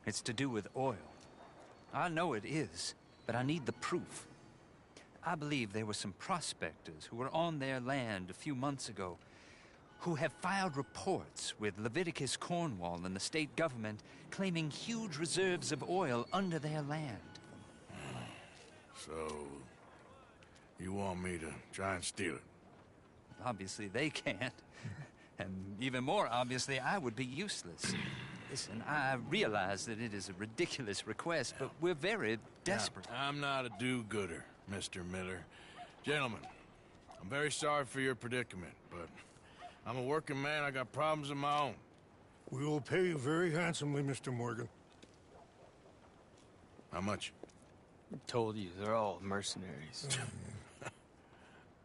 It's to do with oil. I know it is, but I need the proof. I believe there were some prospectors who were on their land a few months ago who have filed reports with Leviticus Cornwall and the state government claiming huge reserves of oil under their land. So, you want me to try and steal it? Obviously they can't. And even more obviously, I would be useless. Listen, I realize that it is a ridiculous request, but we're very desperate. Now, I'm not a do-gooder, Mr. Miller. Gentlemen, I'm very sorry for your predicament, but I'm a working man. I got problems of my own. We will pay you very handsomely, Mr. Morgan. How much? I told you, they're all mercenaries.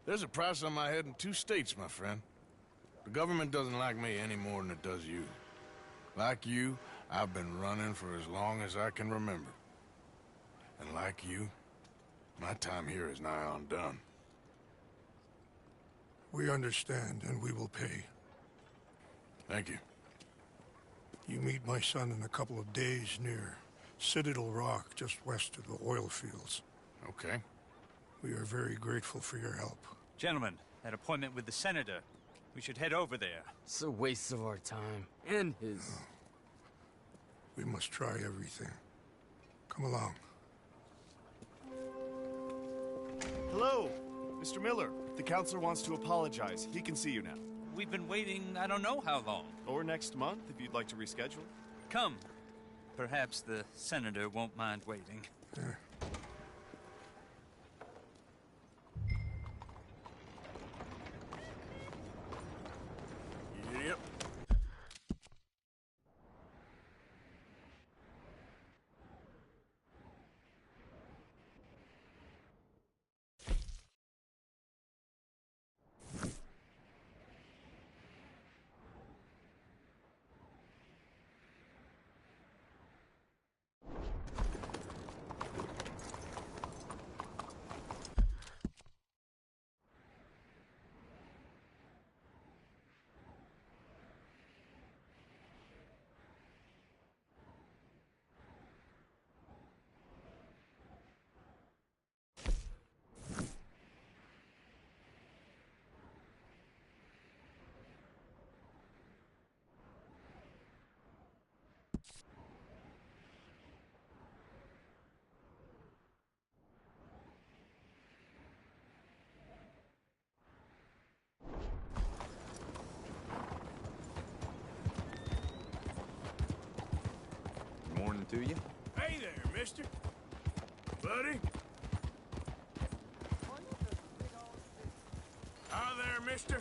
There's a price on my head in 2 states, my friend. The government doesn't like me any more than it does you. Like you, I've been running for as long as I can remember. And like you, my time here is nigh on done. We understand, and we will pay. Thank you. You meet my son in a couple of days near Citadel Rock, just west of the oil fields. Okay. We are very grateful for your help. Gentlemen, that appointment with the senator. We should head over there. It's a waste of our time. And his. We must try everything. Come along. Hello, Mr. Miller. The counselor wants to apologize. He can see you now. We've been waiting I don't know how long. Or next month, if you'd like to reschedule. Come. Perhaps the senator won't mind waiting. Yep. Morning to you. Hey there, mister. Buddy. Hi there, mister.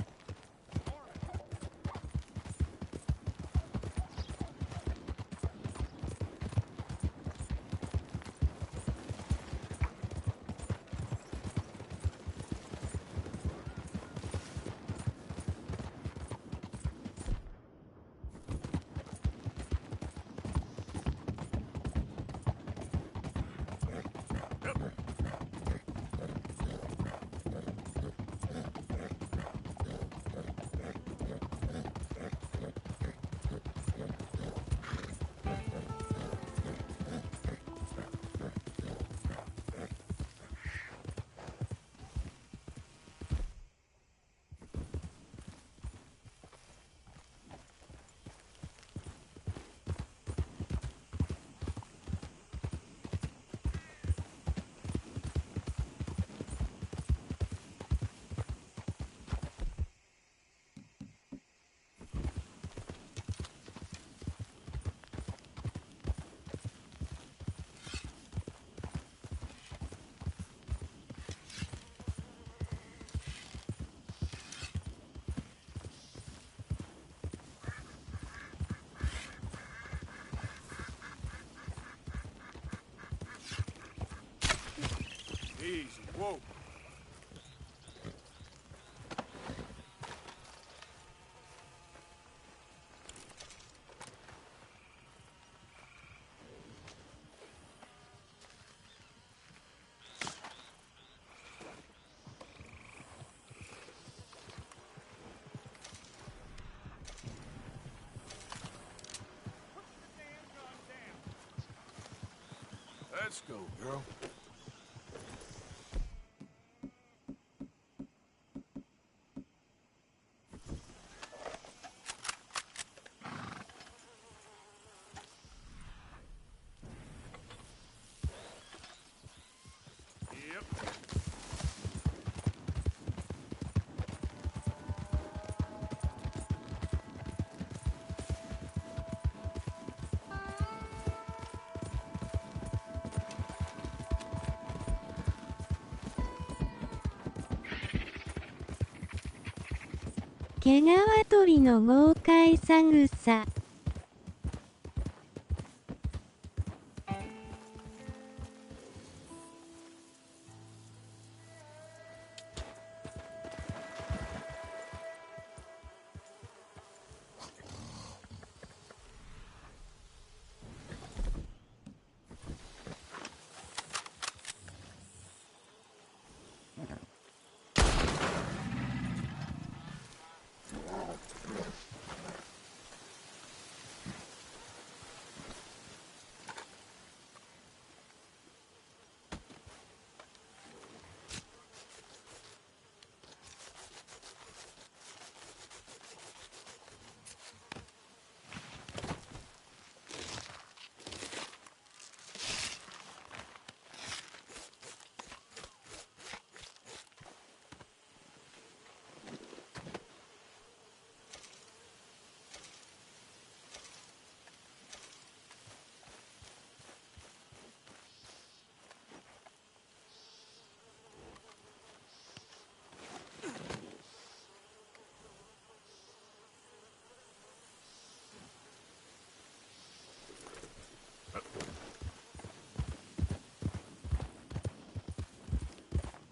Easy, whoa. Let's go, girl. 毛皮取りの豪快さぐさ。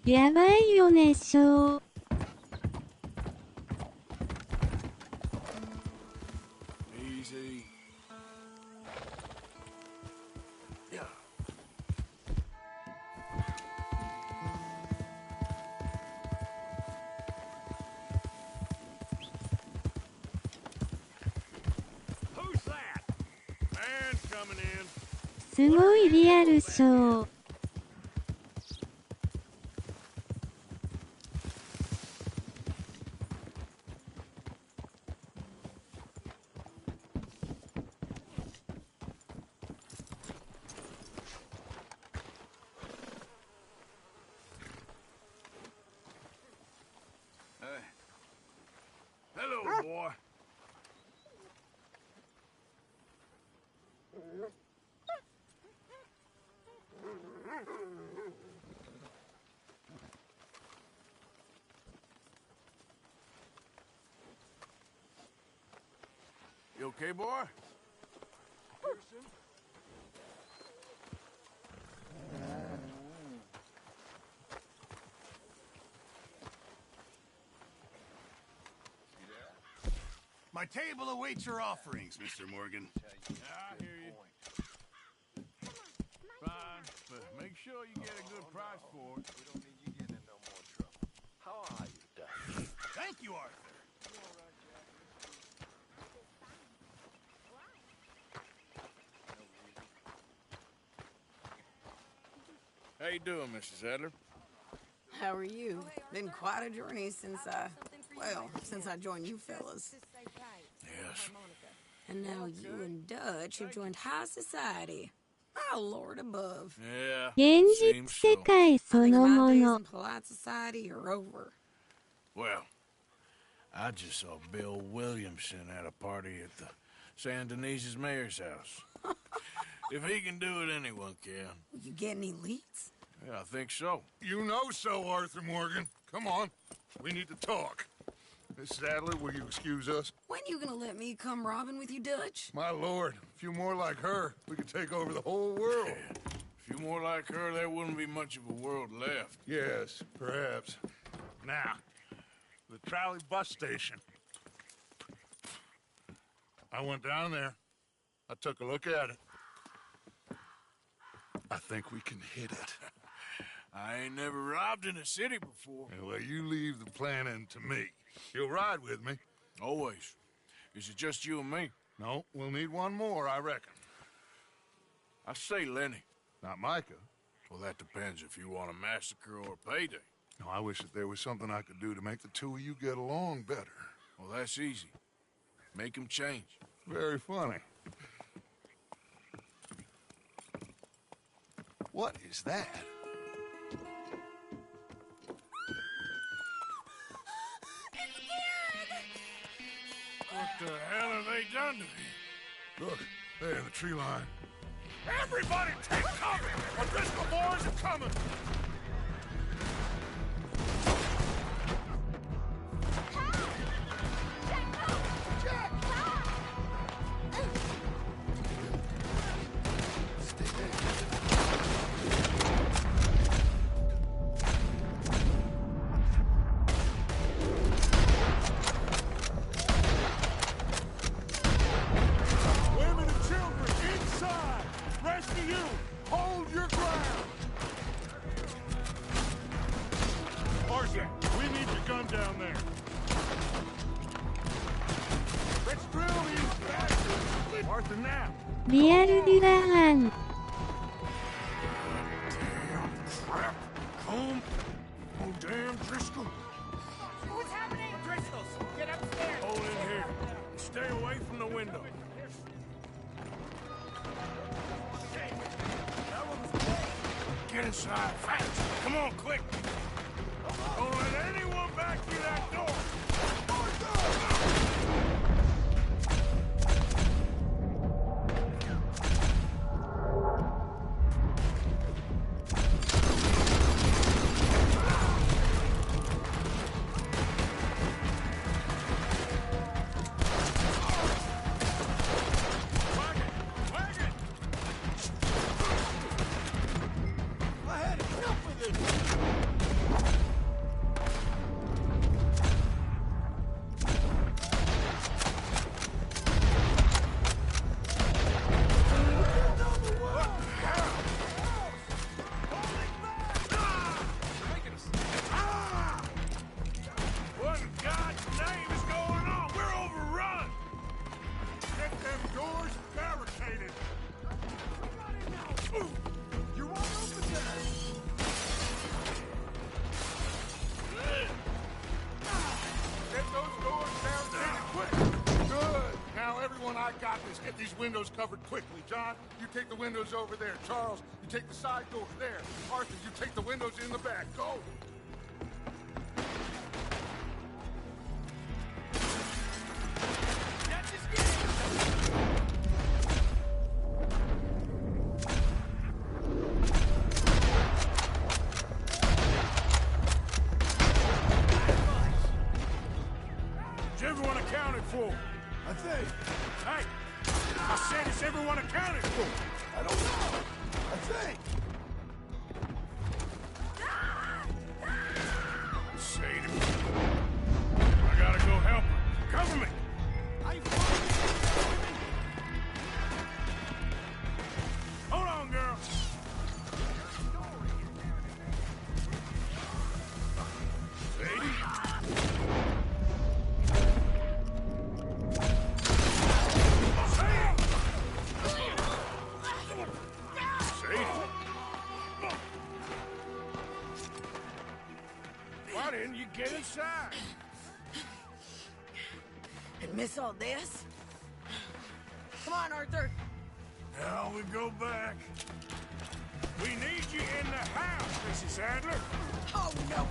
やばいよねしょう。Easy. Yeah. Who's that? Man coming in. すごいリアルショー。Hello, boy. You okay, boy? Pearson? My table awaits your offerings, Mr. Morgan. I hear you. Fine, but make sure you get a good price for it. We don't need you getting in no more trouble. How are you, Dutch? Thank you, Arthur. How you doing, Mrs. Adler? How are you? Been quite a journey since I joined you fellas. Yes. And now you and Dutch have joined high society. Oh, Lord above. Yeah. 現実世界そのも My days の in。polite society are over. Well, I just saw Bill Williamson at a party at the San Denise's mayor's house. If he can do it, anyone can. You get any leads? Yeah, I think so. You know so, Arthur Morgan. Come on. We need to talk. Miss Adler, will you excuse us? When you gonna let me come robbing with you, Dutch? My lord, a few more like her, we could take over the whole world. A few more like her, there wouldn't be much of a world left. Yes, perhaps. Now, the trolley bus station. I went down there. I took a look at it. I think we can hit it. I ain't never robbed in a city before. Well, you leave the planning to me. You'll ride with me? Always. Is it just you and me? No, we'll need one more, I reckon. I say Lenny. Not Micah. Well, that depends if you want a massacre or a payday. No, I wish that there was something I could do to make the two of you get along better. Well, that's easy. Make them change. Very funny. What is that? What the hell have they done to me? Look, there in the tree line. Everybody take cover! O'Driscoll boys are coming! リアルデュラーン。Crap. Comb. Oh, damn, Driscoll. What's happening? Driscoll's, get upstairs. Hold in here. Stay away from the window. Get inside, fast. Come on, quick. Don't let anyone back through that door. What in God's name is going on? We're overrun! Get them doors barricaded! You want to open that? Get those doors barricaded quick. Good. Now, everyone, I got this. Get these windows covered quickly. John, you take the windows over there. Charles, you take the side door there. Arthur, you take the windows in the back. Go. Is everyone accounted for? I think. Hey! I said, is everyone accounted for? I don't know. I think. Sadie. I gotta go help her. Cover me! Hold on, girl. Why didn't you get inside? And miss all this? Come on, Arthur. Now we go back. We need you in the house, Mrs. Adler. Oh, no.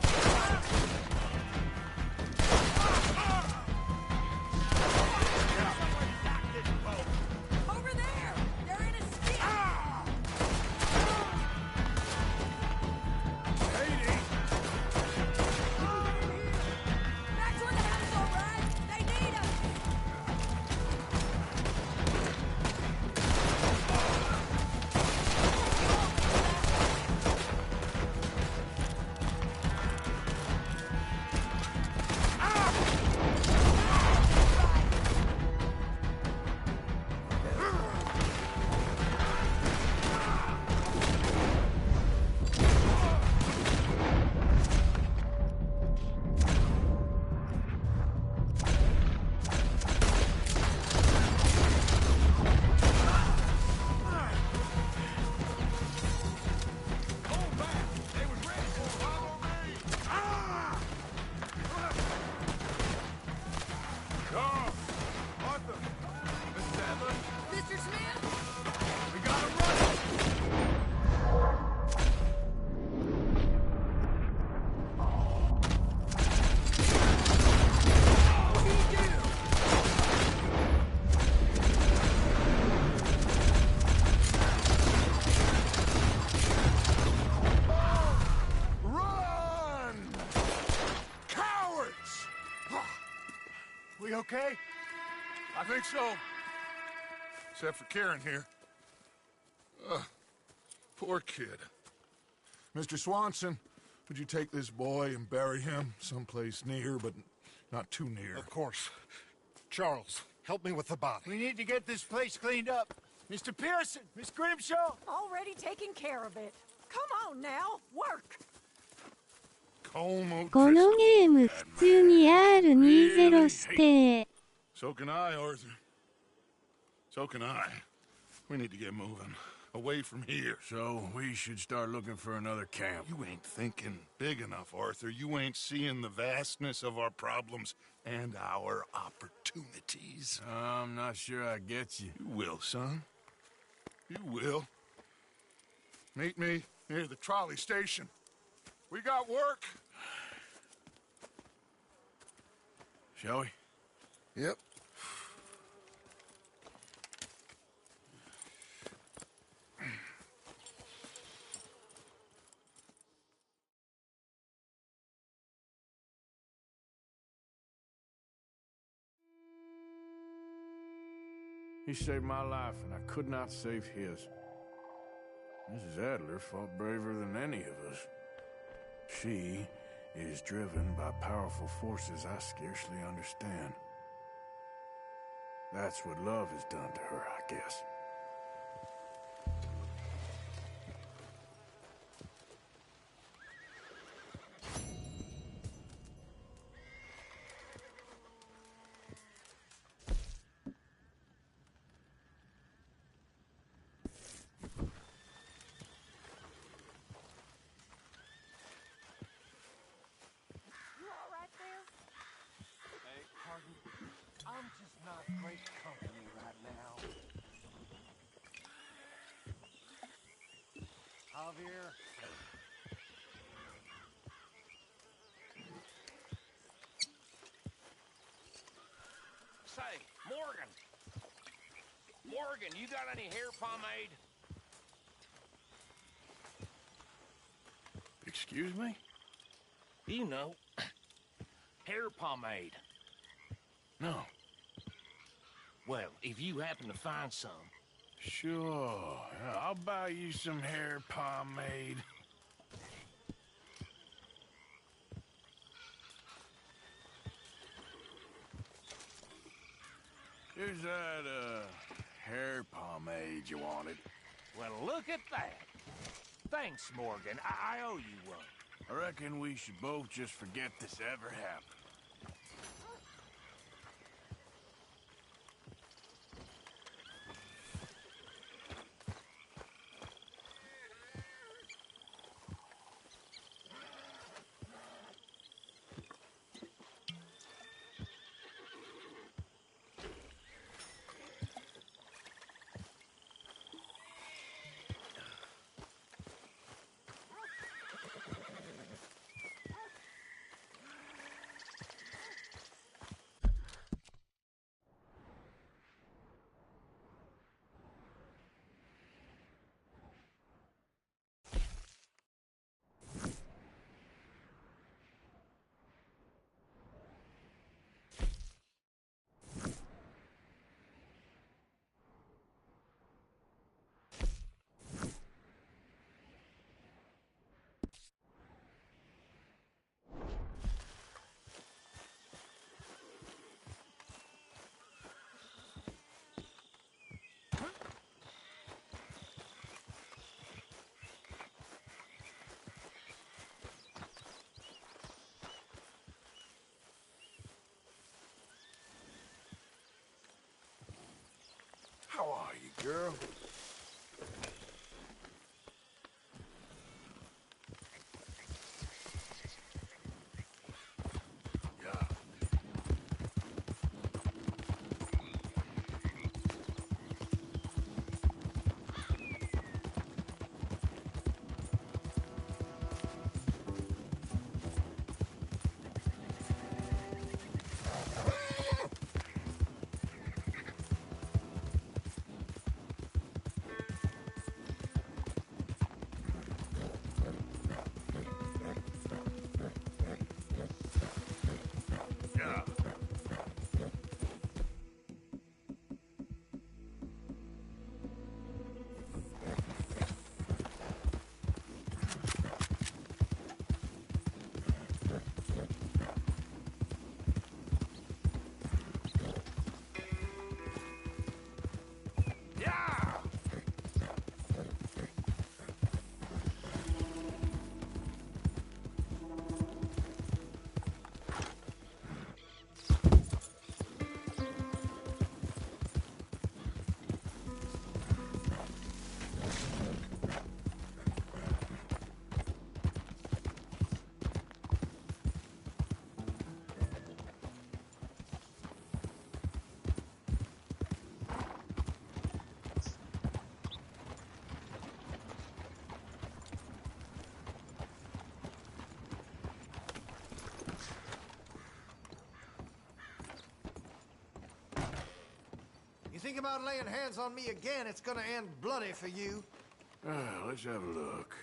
Over there! They're in a skid! Katie! Back toward the house, all right? They need us! We okay? I think so. Except for Karen here. Poor kid. Mr. Swanson, would you take this boy and bury him someplace near, but not too near? Of course. Charles, help me with the body. We need to get this place cleaned up. Mr. Pearson, Miss Grimshaw. Already taking care of it. Come on now, work. このゲーム普通に R20 指定。So can I, Arthur. So can I. We need to get moving. Away from here. So we should start looking for another camp. You ain't thinking big enough, Arthur. You ain't seeing the vastness of our problems and our opportunities. I'm not sure I get you. You will, son. You will. Meet me near the trolley station. We got work. Shall we? Yep. He saved my life, and I could not save his. Mrs. Adler fought braver than any of us. She is driven by powerful forces I scarcely understand. That's what love has done to her, I guess. I'm just not great company right now. Javier. Say, Morgan. Morgan, you got any hair pomade? Excuse me? You know, hair pomade. No. Well, if you happen to find some. Sure. I'll buy you some hair pomade. Here's that, hair pomade you wanted. Well, look at that. Thanks, Morgan. I owe you one. I reckon we should both just forget this ever happened. How are you, girl? think about laying hands on me again, it's gonna end bloody for you. Let's have a look.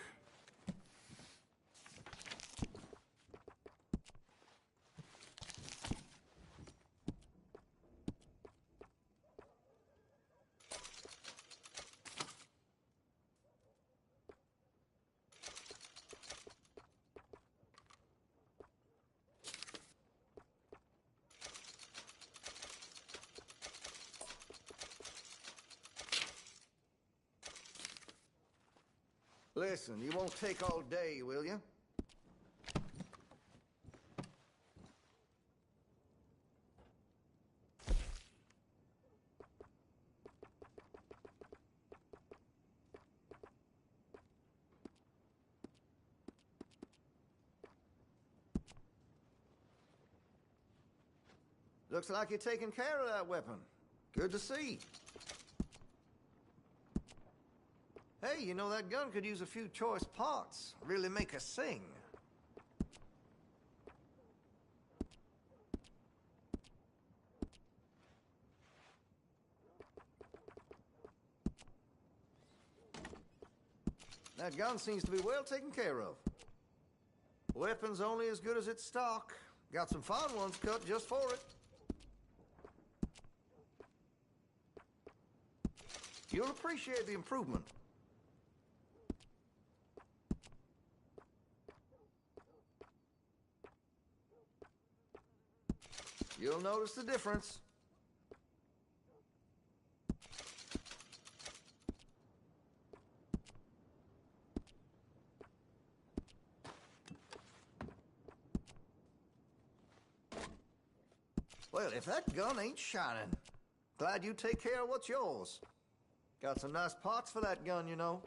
Listen, you won't take all day, will you? Looks like you're taking care of that weapon. Good to see. Hey, you know, that gun could use a few choice parts. Really make us sing. That gun seems to be well taken care of. Weapon's only as good as its stock. Got some fine ones cut just for it. You'll appreciate the improvement. You'll notice the difference. Well, if that gun ain't shining, glad you take care of what's yours. Got some nice parts for that gun, you know.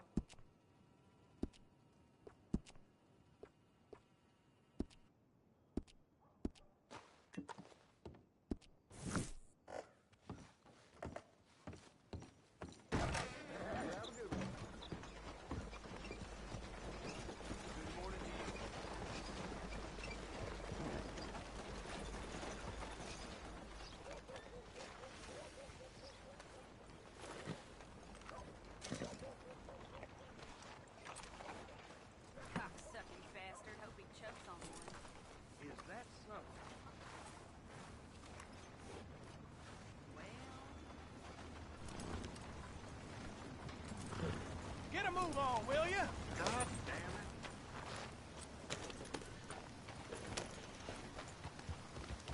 Get a move on, will you? God damn it.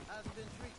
How's it been treated?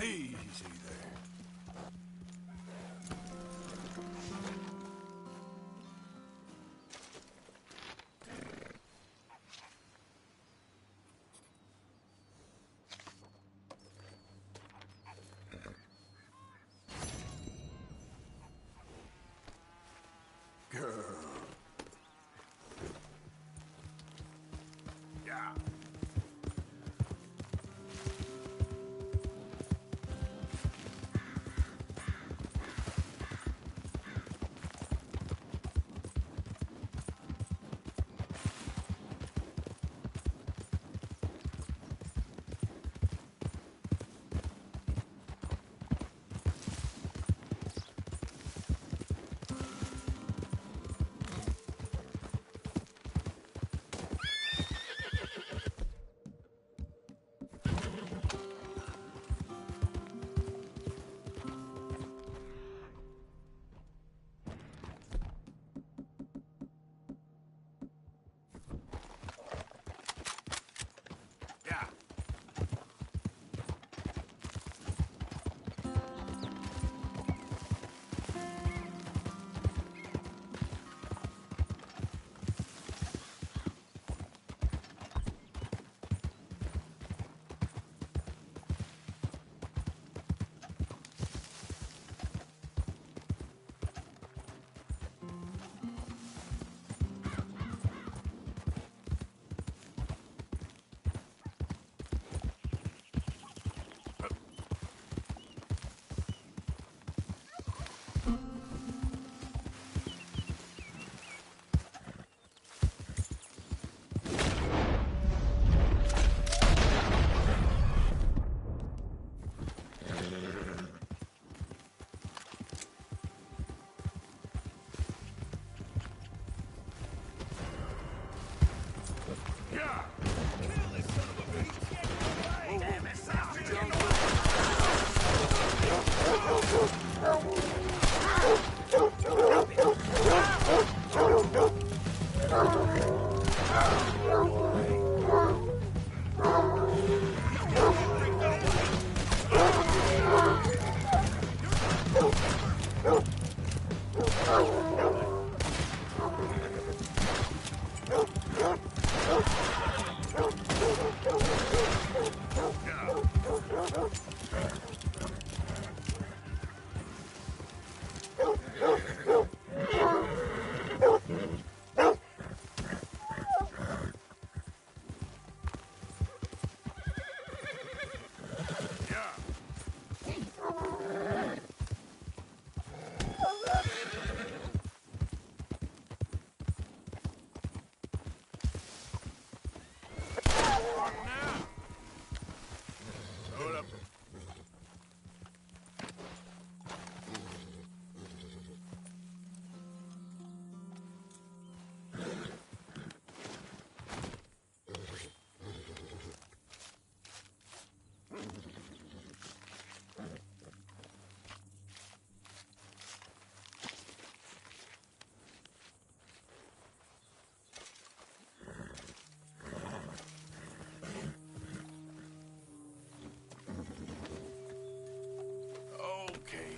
Easy there. Girl. Yeah.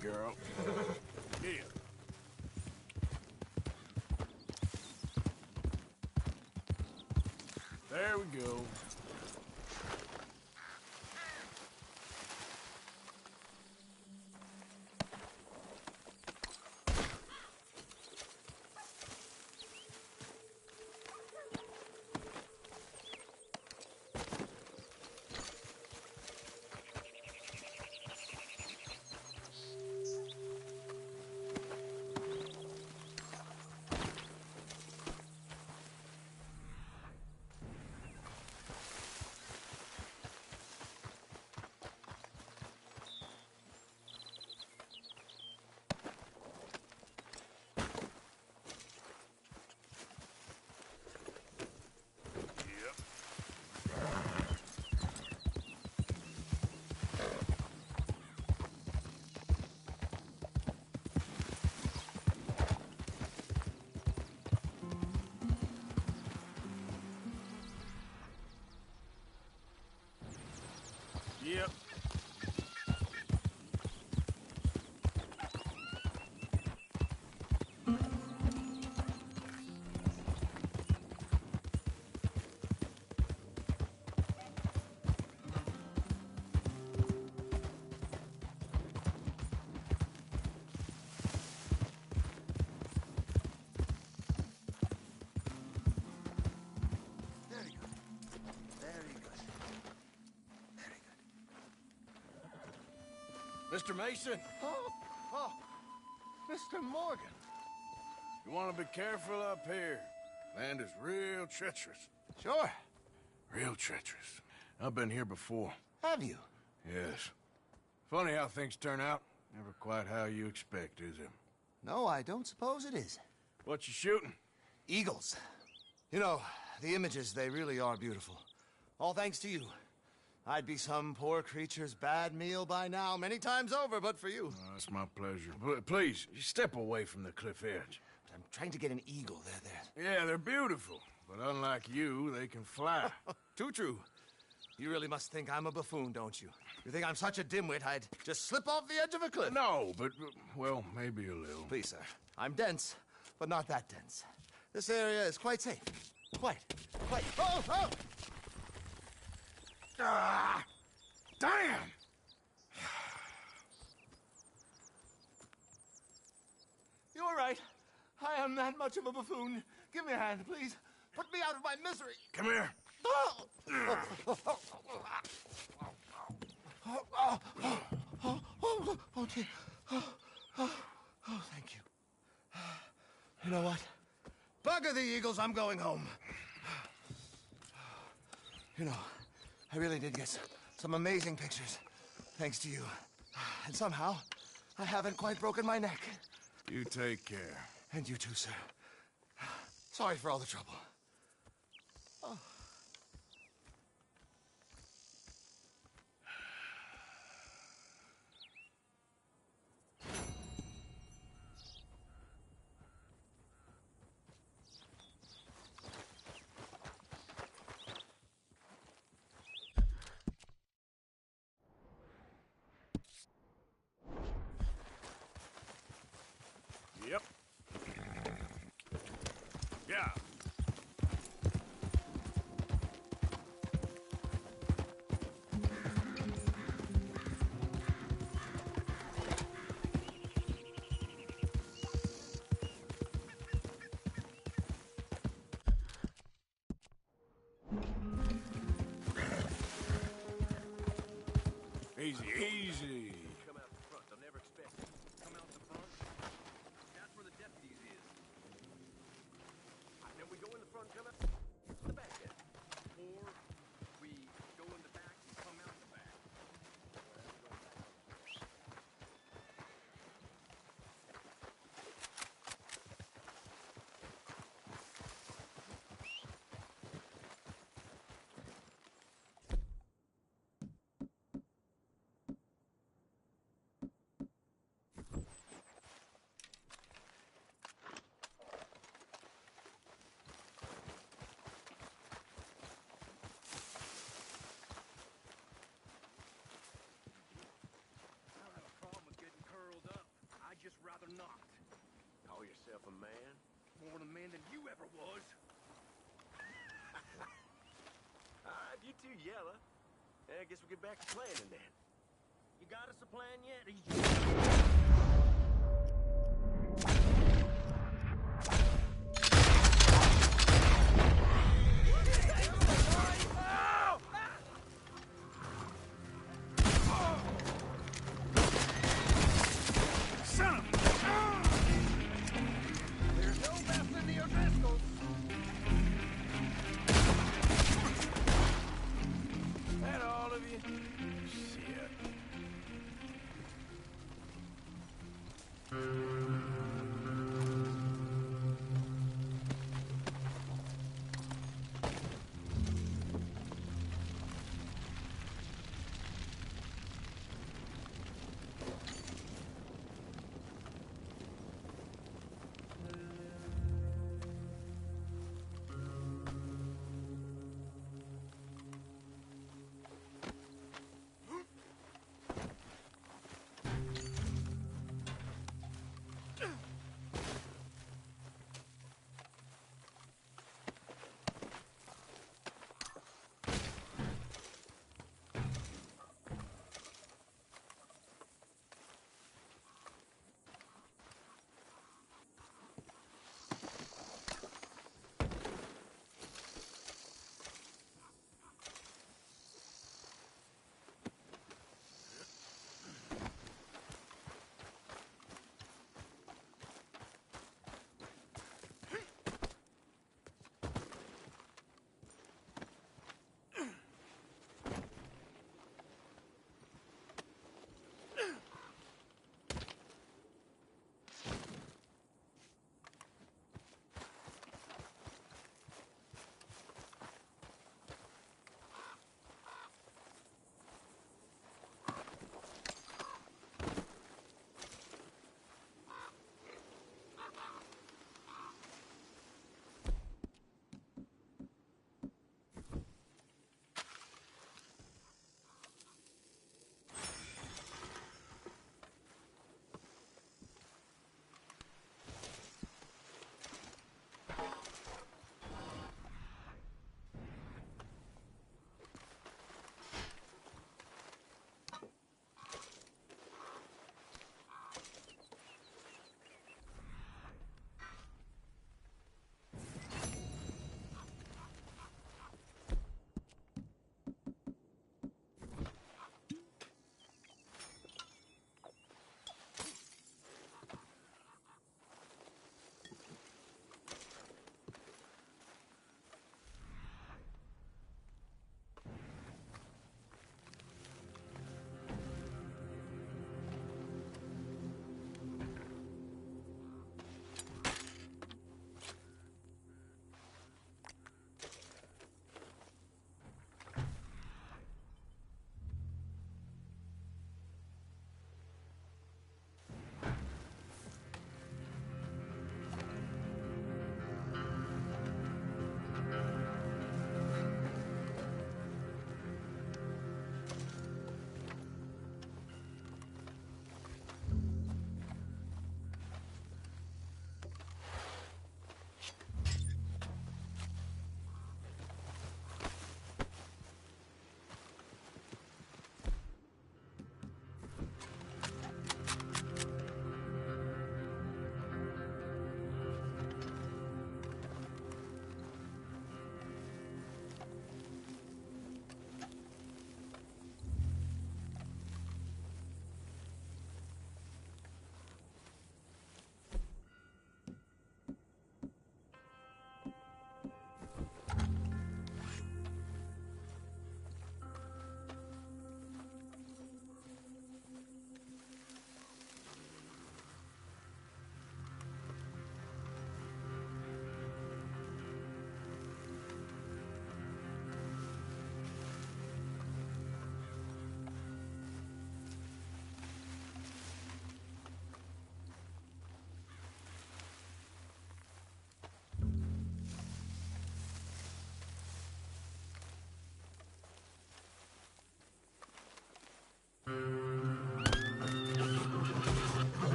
Girl. Here. There we go. Mr. Mason? Oh, Mr. Morgan. You want to be careful up here. Land is real treacherous. Sure. Real treacherous. I've been here before. Have you? Yes. Funny how things turn out. Never quite how you expect, is it? No, I don't suppose it is. What you shooting? Eagles. You know, the images, they really are beautiful. All thanks to you. I'd be some poor creature's bad meal by now, many times over, but for you. Oh, it's my pleasure. Please, step away from the cliff edge. I'm trying to get an eagle. Yeah, they're beautiful. But unlike you, they can fly. Too true. You really must think I'm a buffoon, don't you? You think I'm such a dimwit I'd just slip off the edge of a cliff? No, but, well, maybe a little. Please, sir. I'm dense, but not that dense. This area is quite safe. Quite. Oh! Ah! Damn! You're right. I am that much of a buffoon. Give me a hand, please. Put me out of my misery. Come here. Oh, dear. Oh, thank you. You know what? Bugger the eagles, I'm going home. You know, I really did get some amazing pictures, thanks to you. And somehow, I haven't quite broken my neck. You take care. And you too, sir. Sorry for all the trouble. Oh. Yep. Yeah. Easy. Come out the front. They'll never expect it. Come out the front. That's where the deputies is. And then we go in the front, come out the back end. Or we go in the back and come out the back. Just rather not. Call yourself a man? More of a man than you ever was. All right, you two yellow. I guess we'll get back to planning then. You got us a plan yet? Or you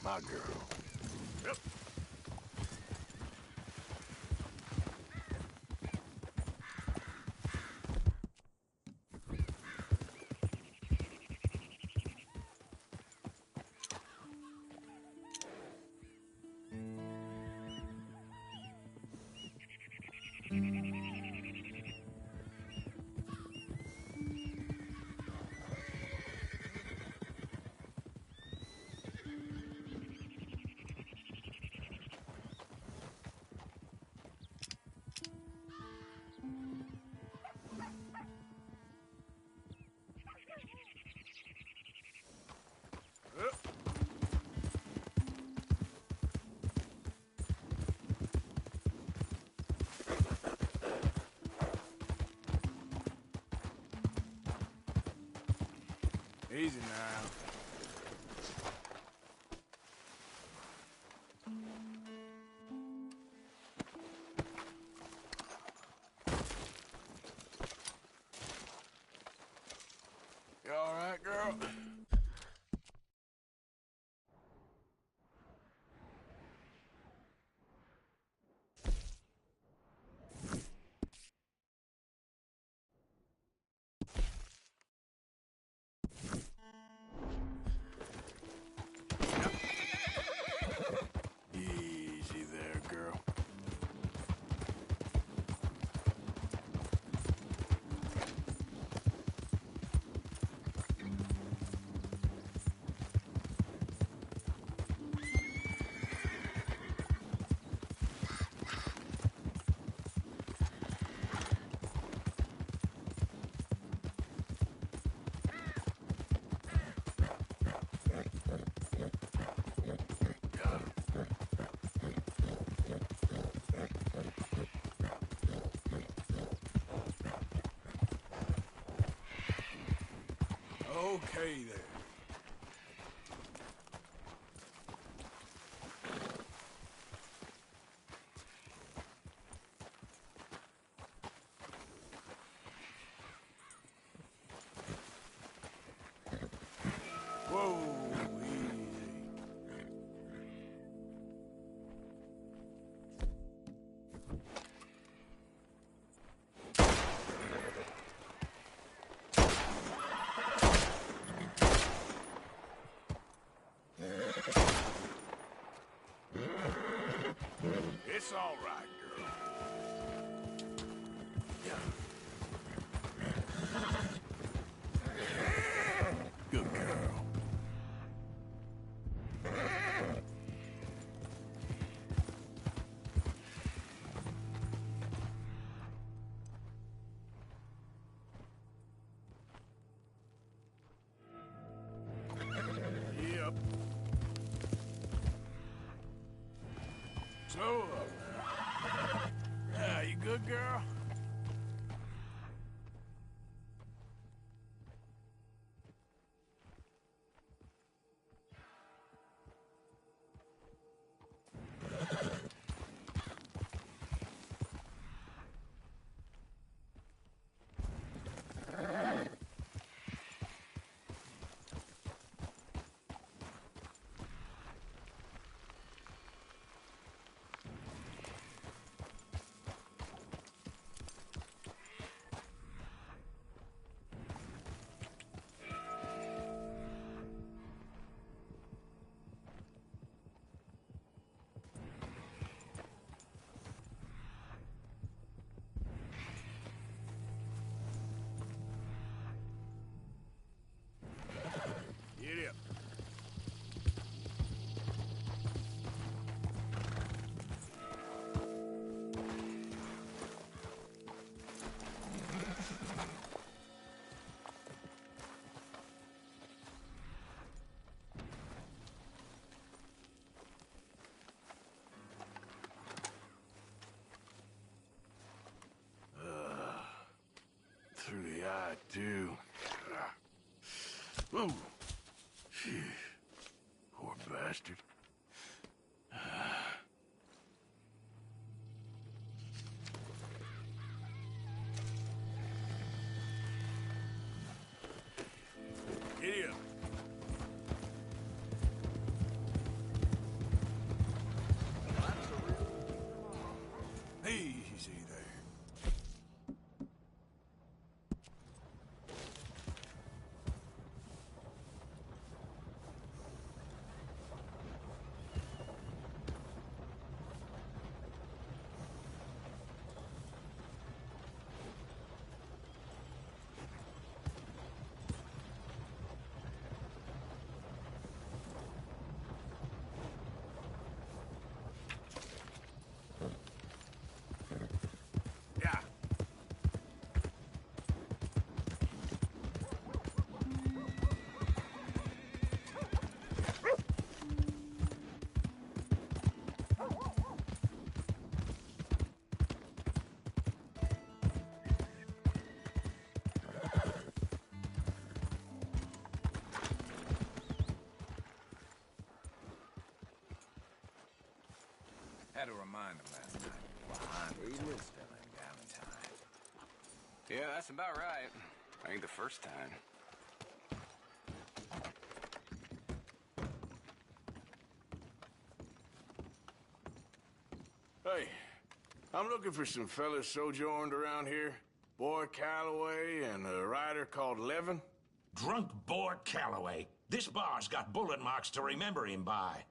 My girl. Yep. Easy now. You all right, girl? Easy there, girl. Okay there. Whoa, it's all right, girl. Good girl. Yep. So, yeah, you good, girl? Get up. Through the eye, too. Whoa. Phew. Poor bastard. Giddy up. had to remind him last night. Behind reading and spelling Valentine. Yeah, that's about right. Ain't the first time. Hey, I'm looking for some fellas sojourned around here. Boy Calloway and a rider called Levin. Drunk Boar Calloway. This bar's got bullet marks to remember him by.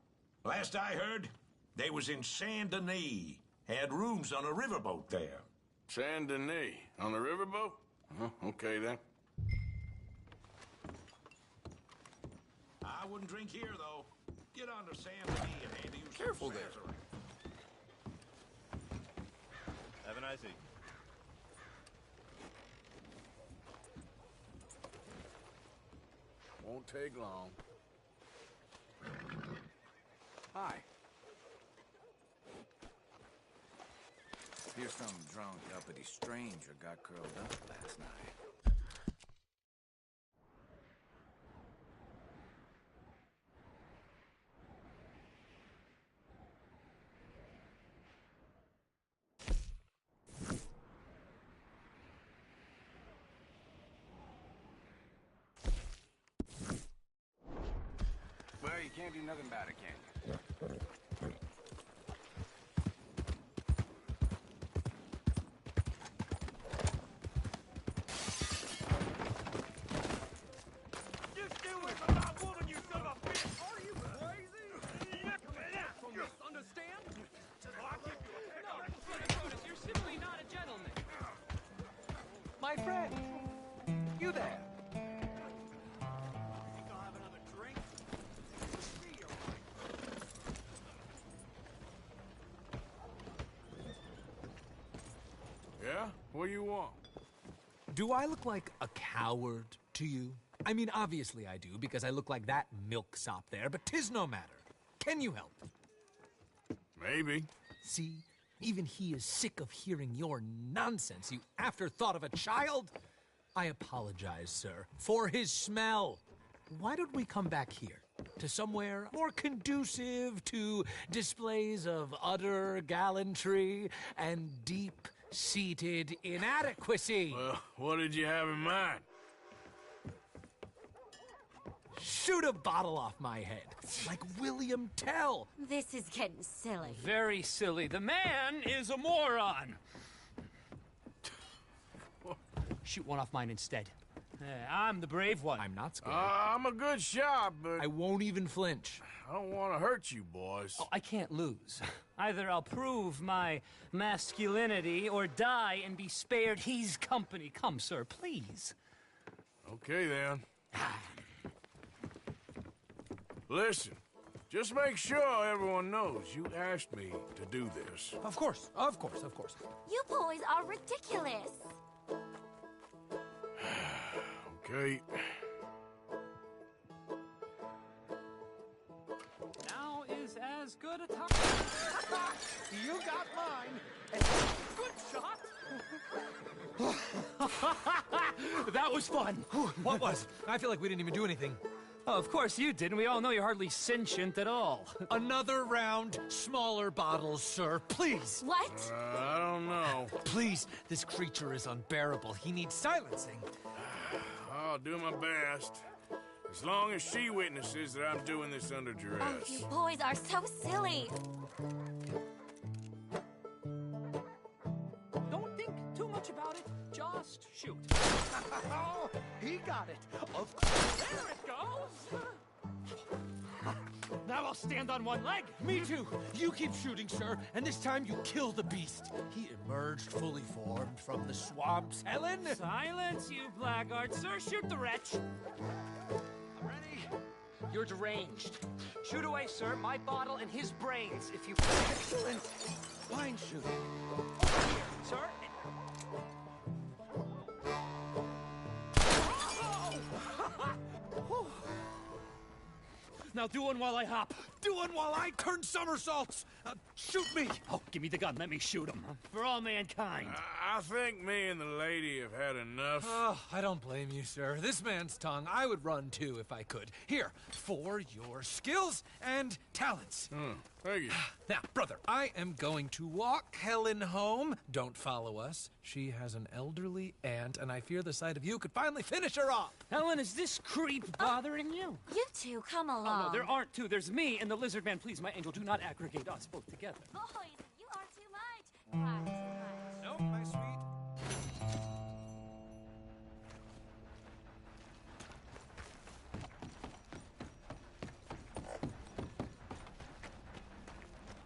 Last I heard, they was in Saint Denis. Had rooms on a riverboat there. Saint Denis? On a riverboat? Okay, then. I wouldn't drink here, though. Get on to Saint Denis and hand you some Careful there. Sazerac. Have a nice evening. Won't take long. Hi. Here's some drunk, uppity stranger got curled up last night. Well, you can't do nothing about it, can you? You stay away from that woman, you son of a bitch! Are you crazy? You misunderstand? You're simply not a gentleman. My friend, you there? Yeah? What do you want? Do I look like a coward to you? I mean, obviously I do, because I look like that milksop there, but 'tis no matter. Can you help? Maybe. See? Even he is sick of hearing your nonsense, you afterthought of a child. I apologize, sir, for his smell. Why don't we come back here? To somewhere more conducive to displays of utter gallantry and deep-seated inadequacy. Well, what did you have in mind? Shoot a bottle off my head, like William Tell. This is getting silly. Very silly. The man is a moron. Shoot one off mine instead. I'm the brave one. I'm not scared. I'm a good shot, but I won't even flinch. I don't want to hurt you, boys. Oh, I can't lose. Either I'll prove my masculinity or die and be spared his company. Come, sir, please. Okay, then. Listen, just make sure everyone knows you asked me to do this. Of course, of course, of course. You boys are ridiculous. Okay. Now is as good a time. You got mine. Good shot. That was fun. What was? I feel like we didn't even do anything. Oh, of course you didn't. We all know you're hardly sentient at all. Another round, smaller bottles, sir, please. What? I don't know. Please, this creature is unbearable. He needs silencing. I'll do my best. As long as she witnesses that I'm doing this under duress. Oh, you boys are so silly. Don't think too much about it. Just shoot. Oh, he got it. Of course. There it goes. Now I'll stand on one leg. Me too. You keep shooting, sir, and this time you kill the beast. He emerged fully formed from the swamps, Helen. Silence, you blackguard. Sir, shoot the wretch. I'm ready. You're deranged. Shoot away, sir. My bottle and his brains, if you... Excellent. Fine shooting. Over here, sir. Now do one while I hop. Do one while I turn somersaults. Shoot me. Oh, give me the gun. Let me shoot him. For all mankind. I think me and the lady have had enough. Oh, I don't blame you, sir. This man's tongue, I would run too if I could. Here, for your skills and talents. Thank you. Now, brother, I am going to walk Helen home. Don't follow us. She has an elderly aunt, and I fear the sight of you could finally finish her off. Helen, is this creep bothering you? You two, come along. Oh, no, there aren't two. There's me and the lizard man. Please, my angel, do not aggregate us both together. Boys, you are too much. Far too much. Nope, my sweet.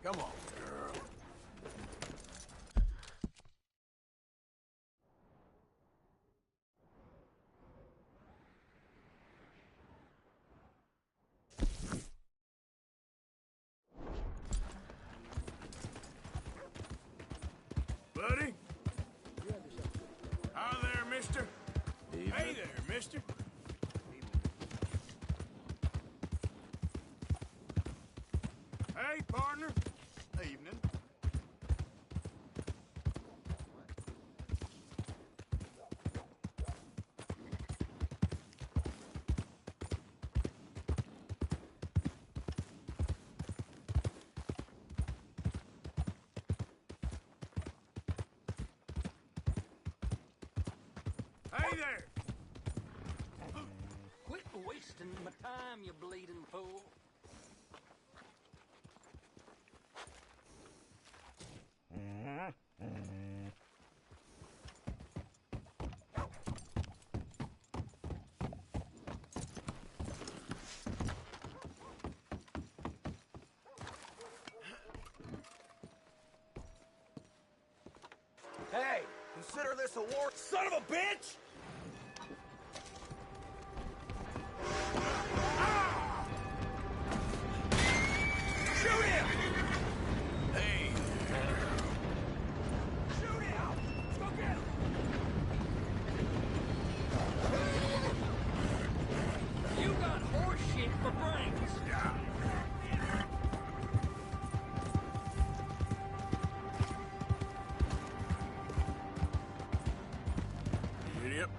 Come on, girl. Buddy? Hi there, mister. Evening. Hey there, mister. Hey, partner. Evening. Hey there. Quit wasting my time, you bleeding fool. Hey, consider this a war, son of a bitch! Shoot him! Hey. Shoot him! Let's go get him! You got horse shit for brains. Idiot.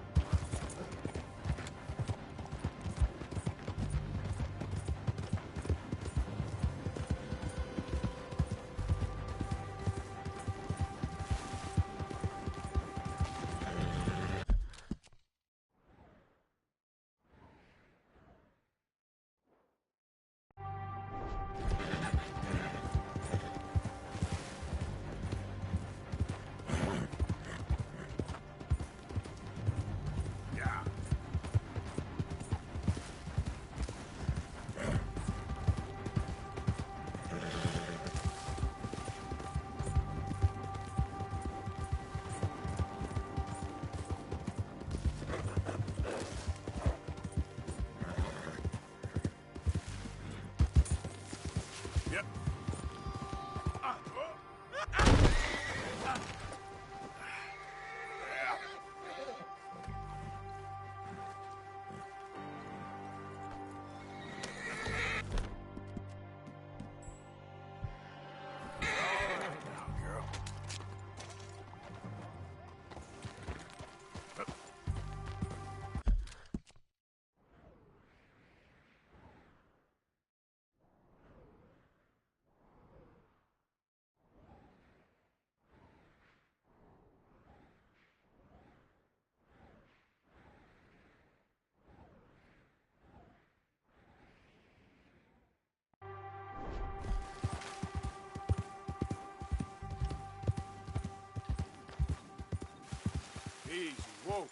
Yep. Easy, whoa.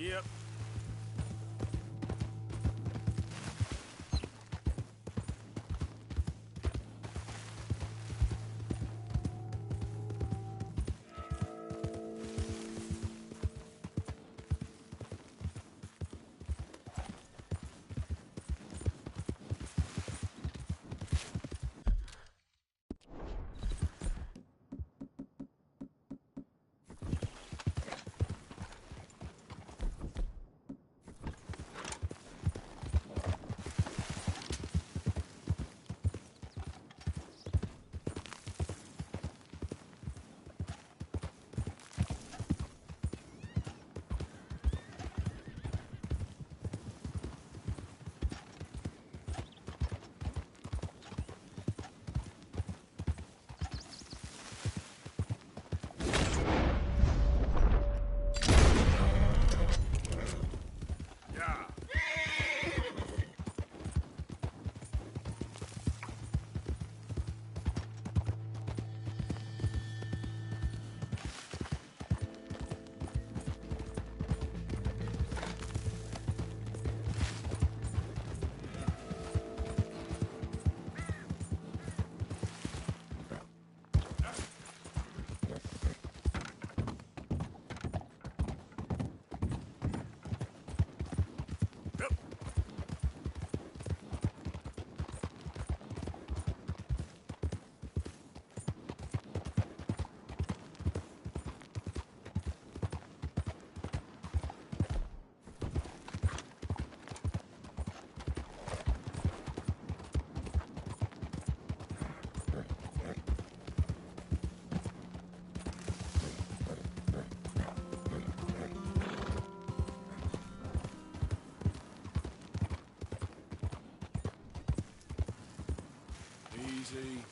Yep. Easy.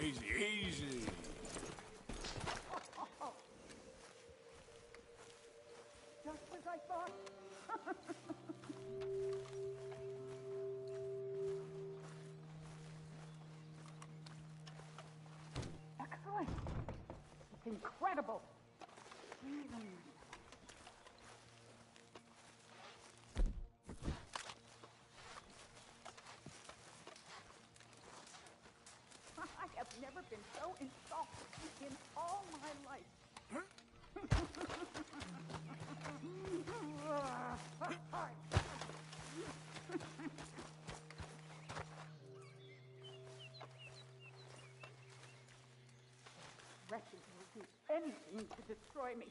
Easy, easy. Just as I thought. Excellent. It's incredible. I have never been so insulted in all my life. Wretches will do anything to destroy me.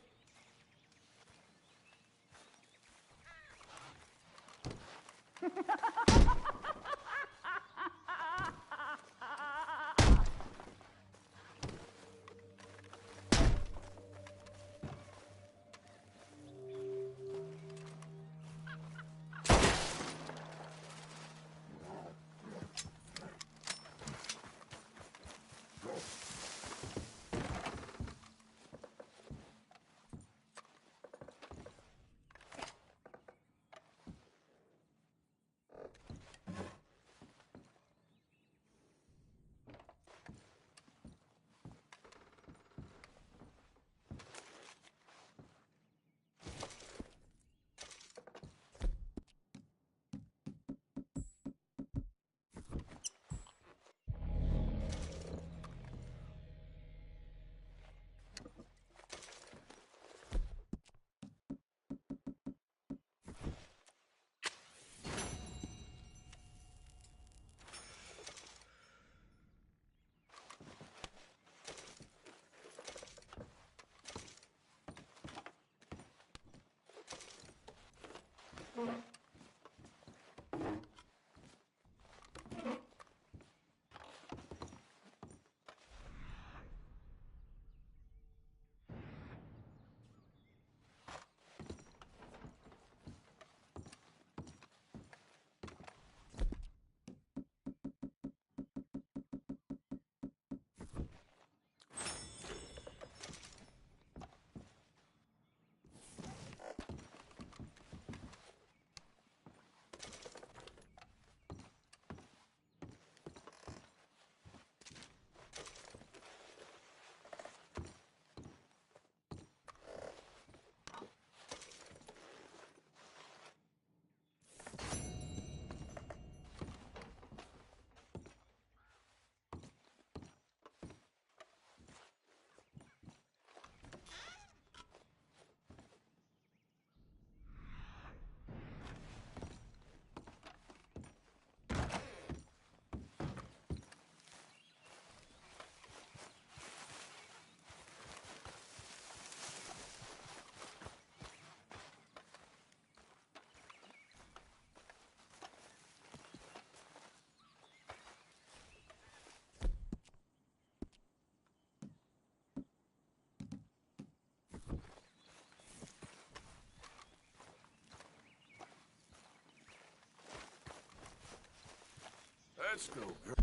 Let's go, girl.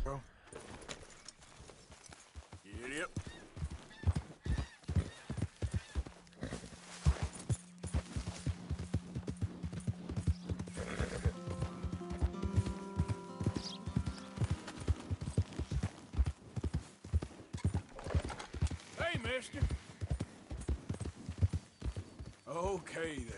Girl. Giddy up. Hey, mister. Okay there.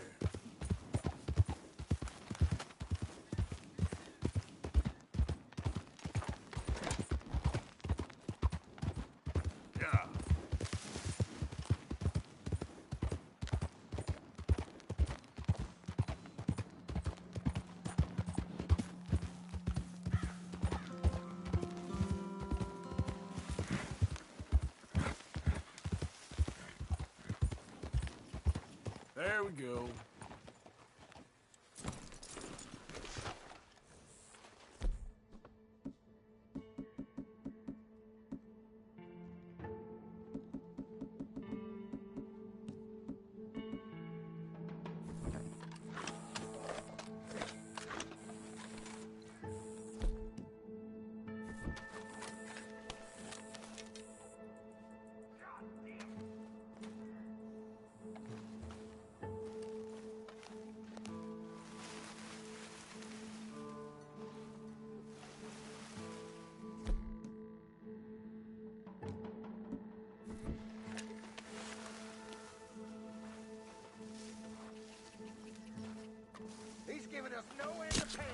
There we go. He's giving us no end of pain.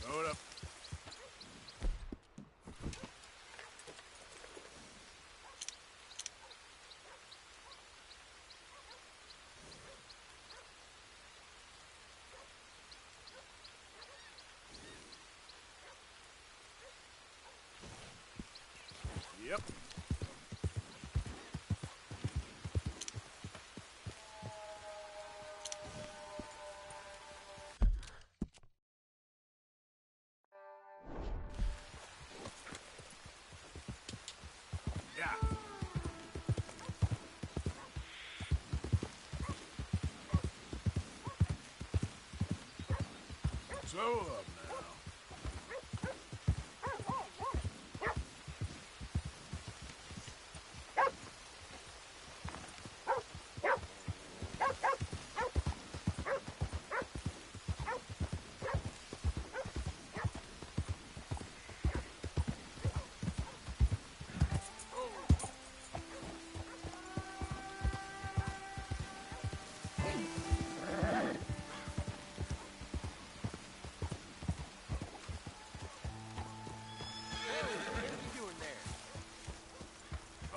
Hold up. Yep. Yeah. So up now.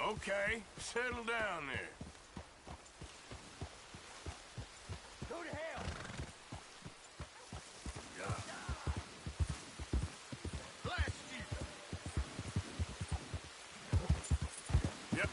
Okay, settle down there. Go to hell! Blast you! Yep.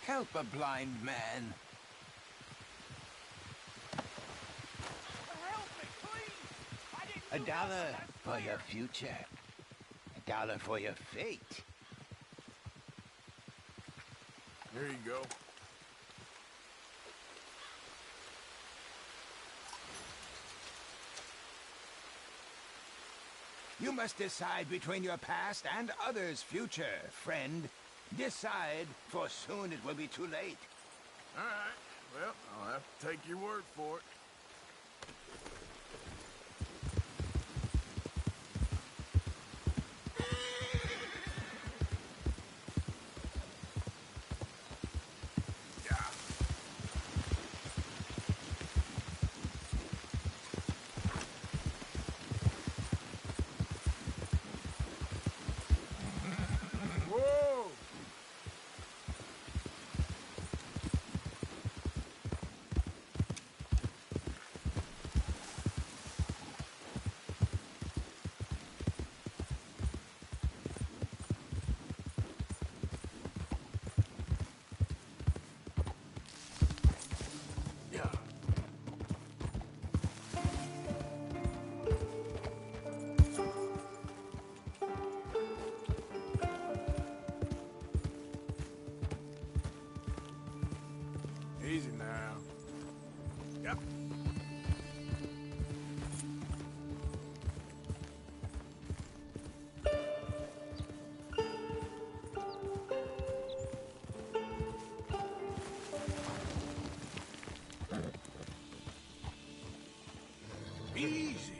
Help a blind man. $1 for your future. $1 for your fate. There you go. You must decide between your past and others' future, friend. Decide, for soon it will be too late. All right. Well, I'll have to take your word for it. Easy now. Yep. Easy.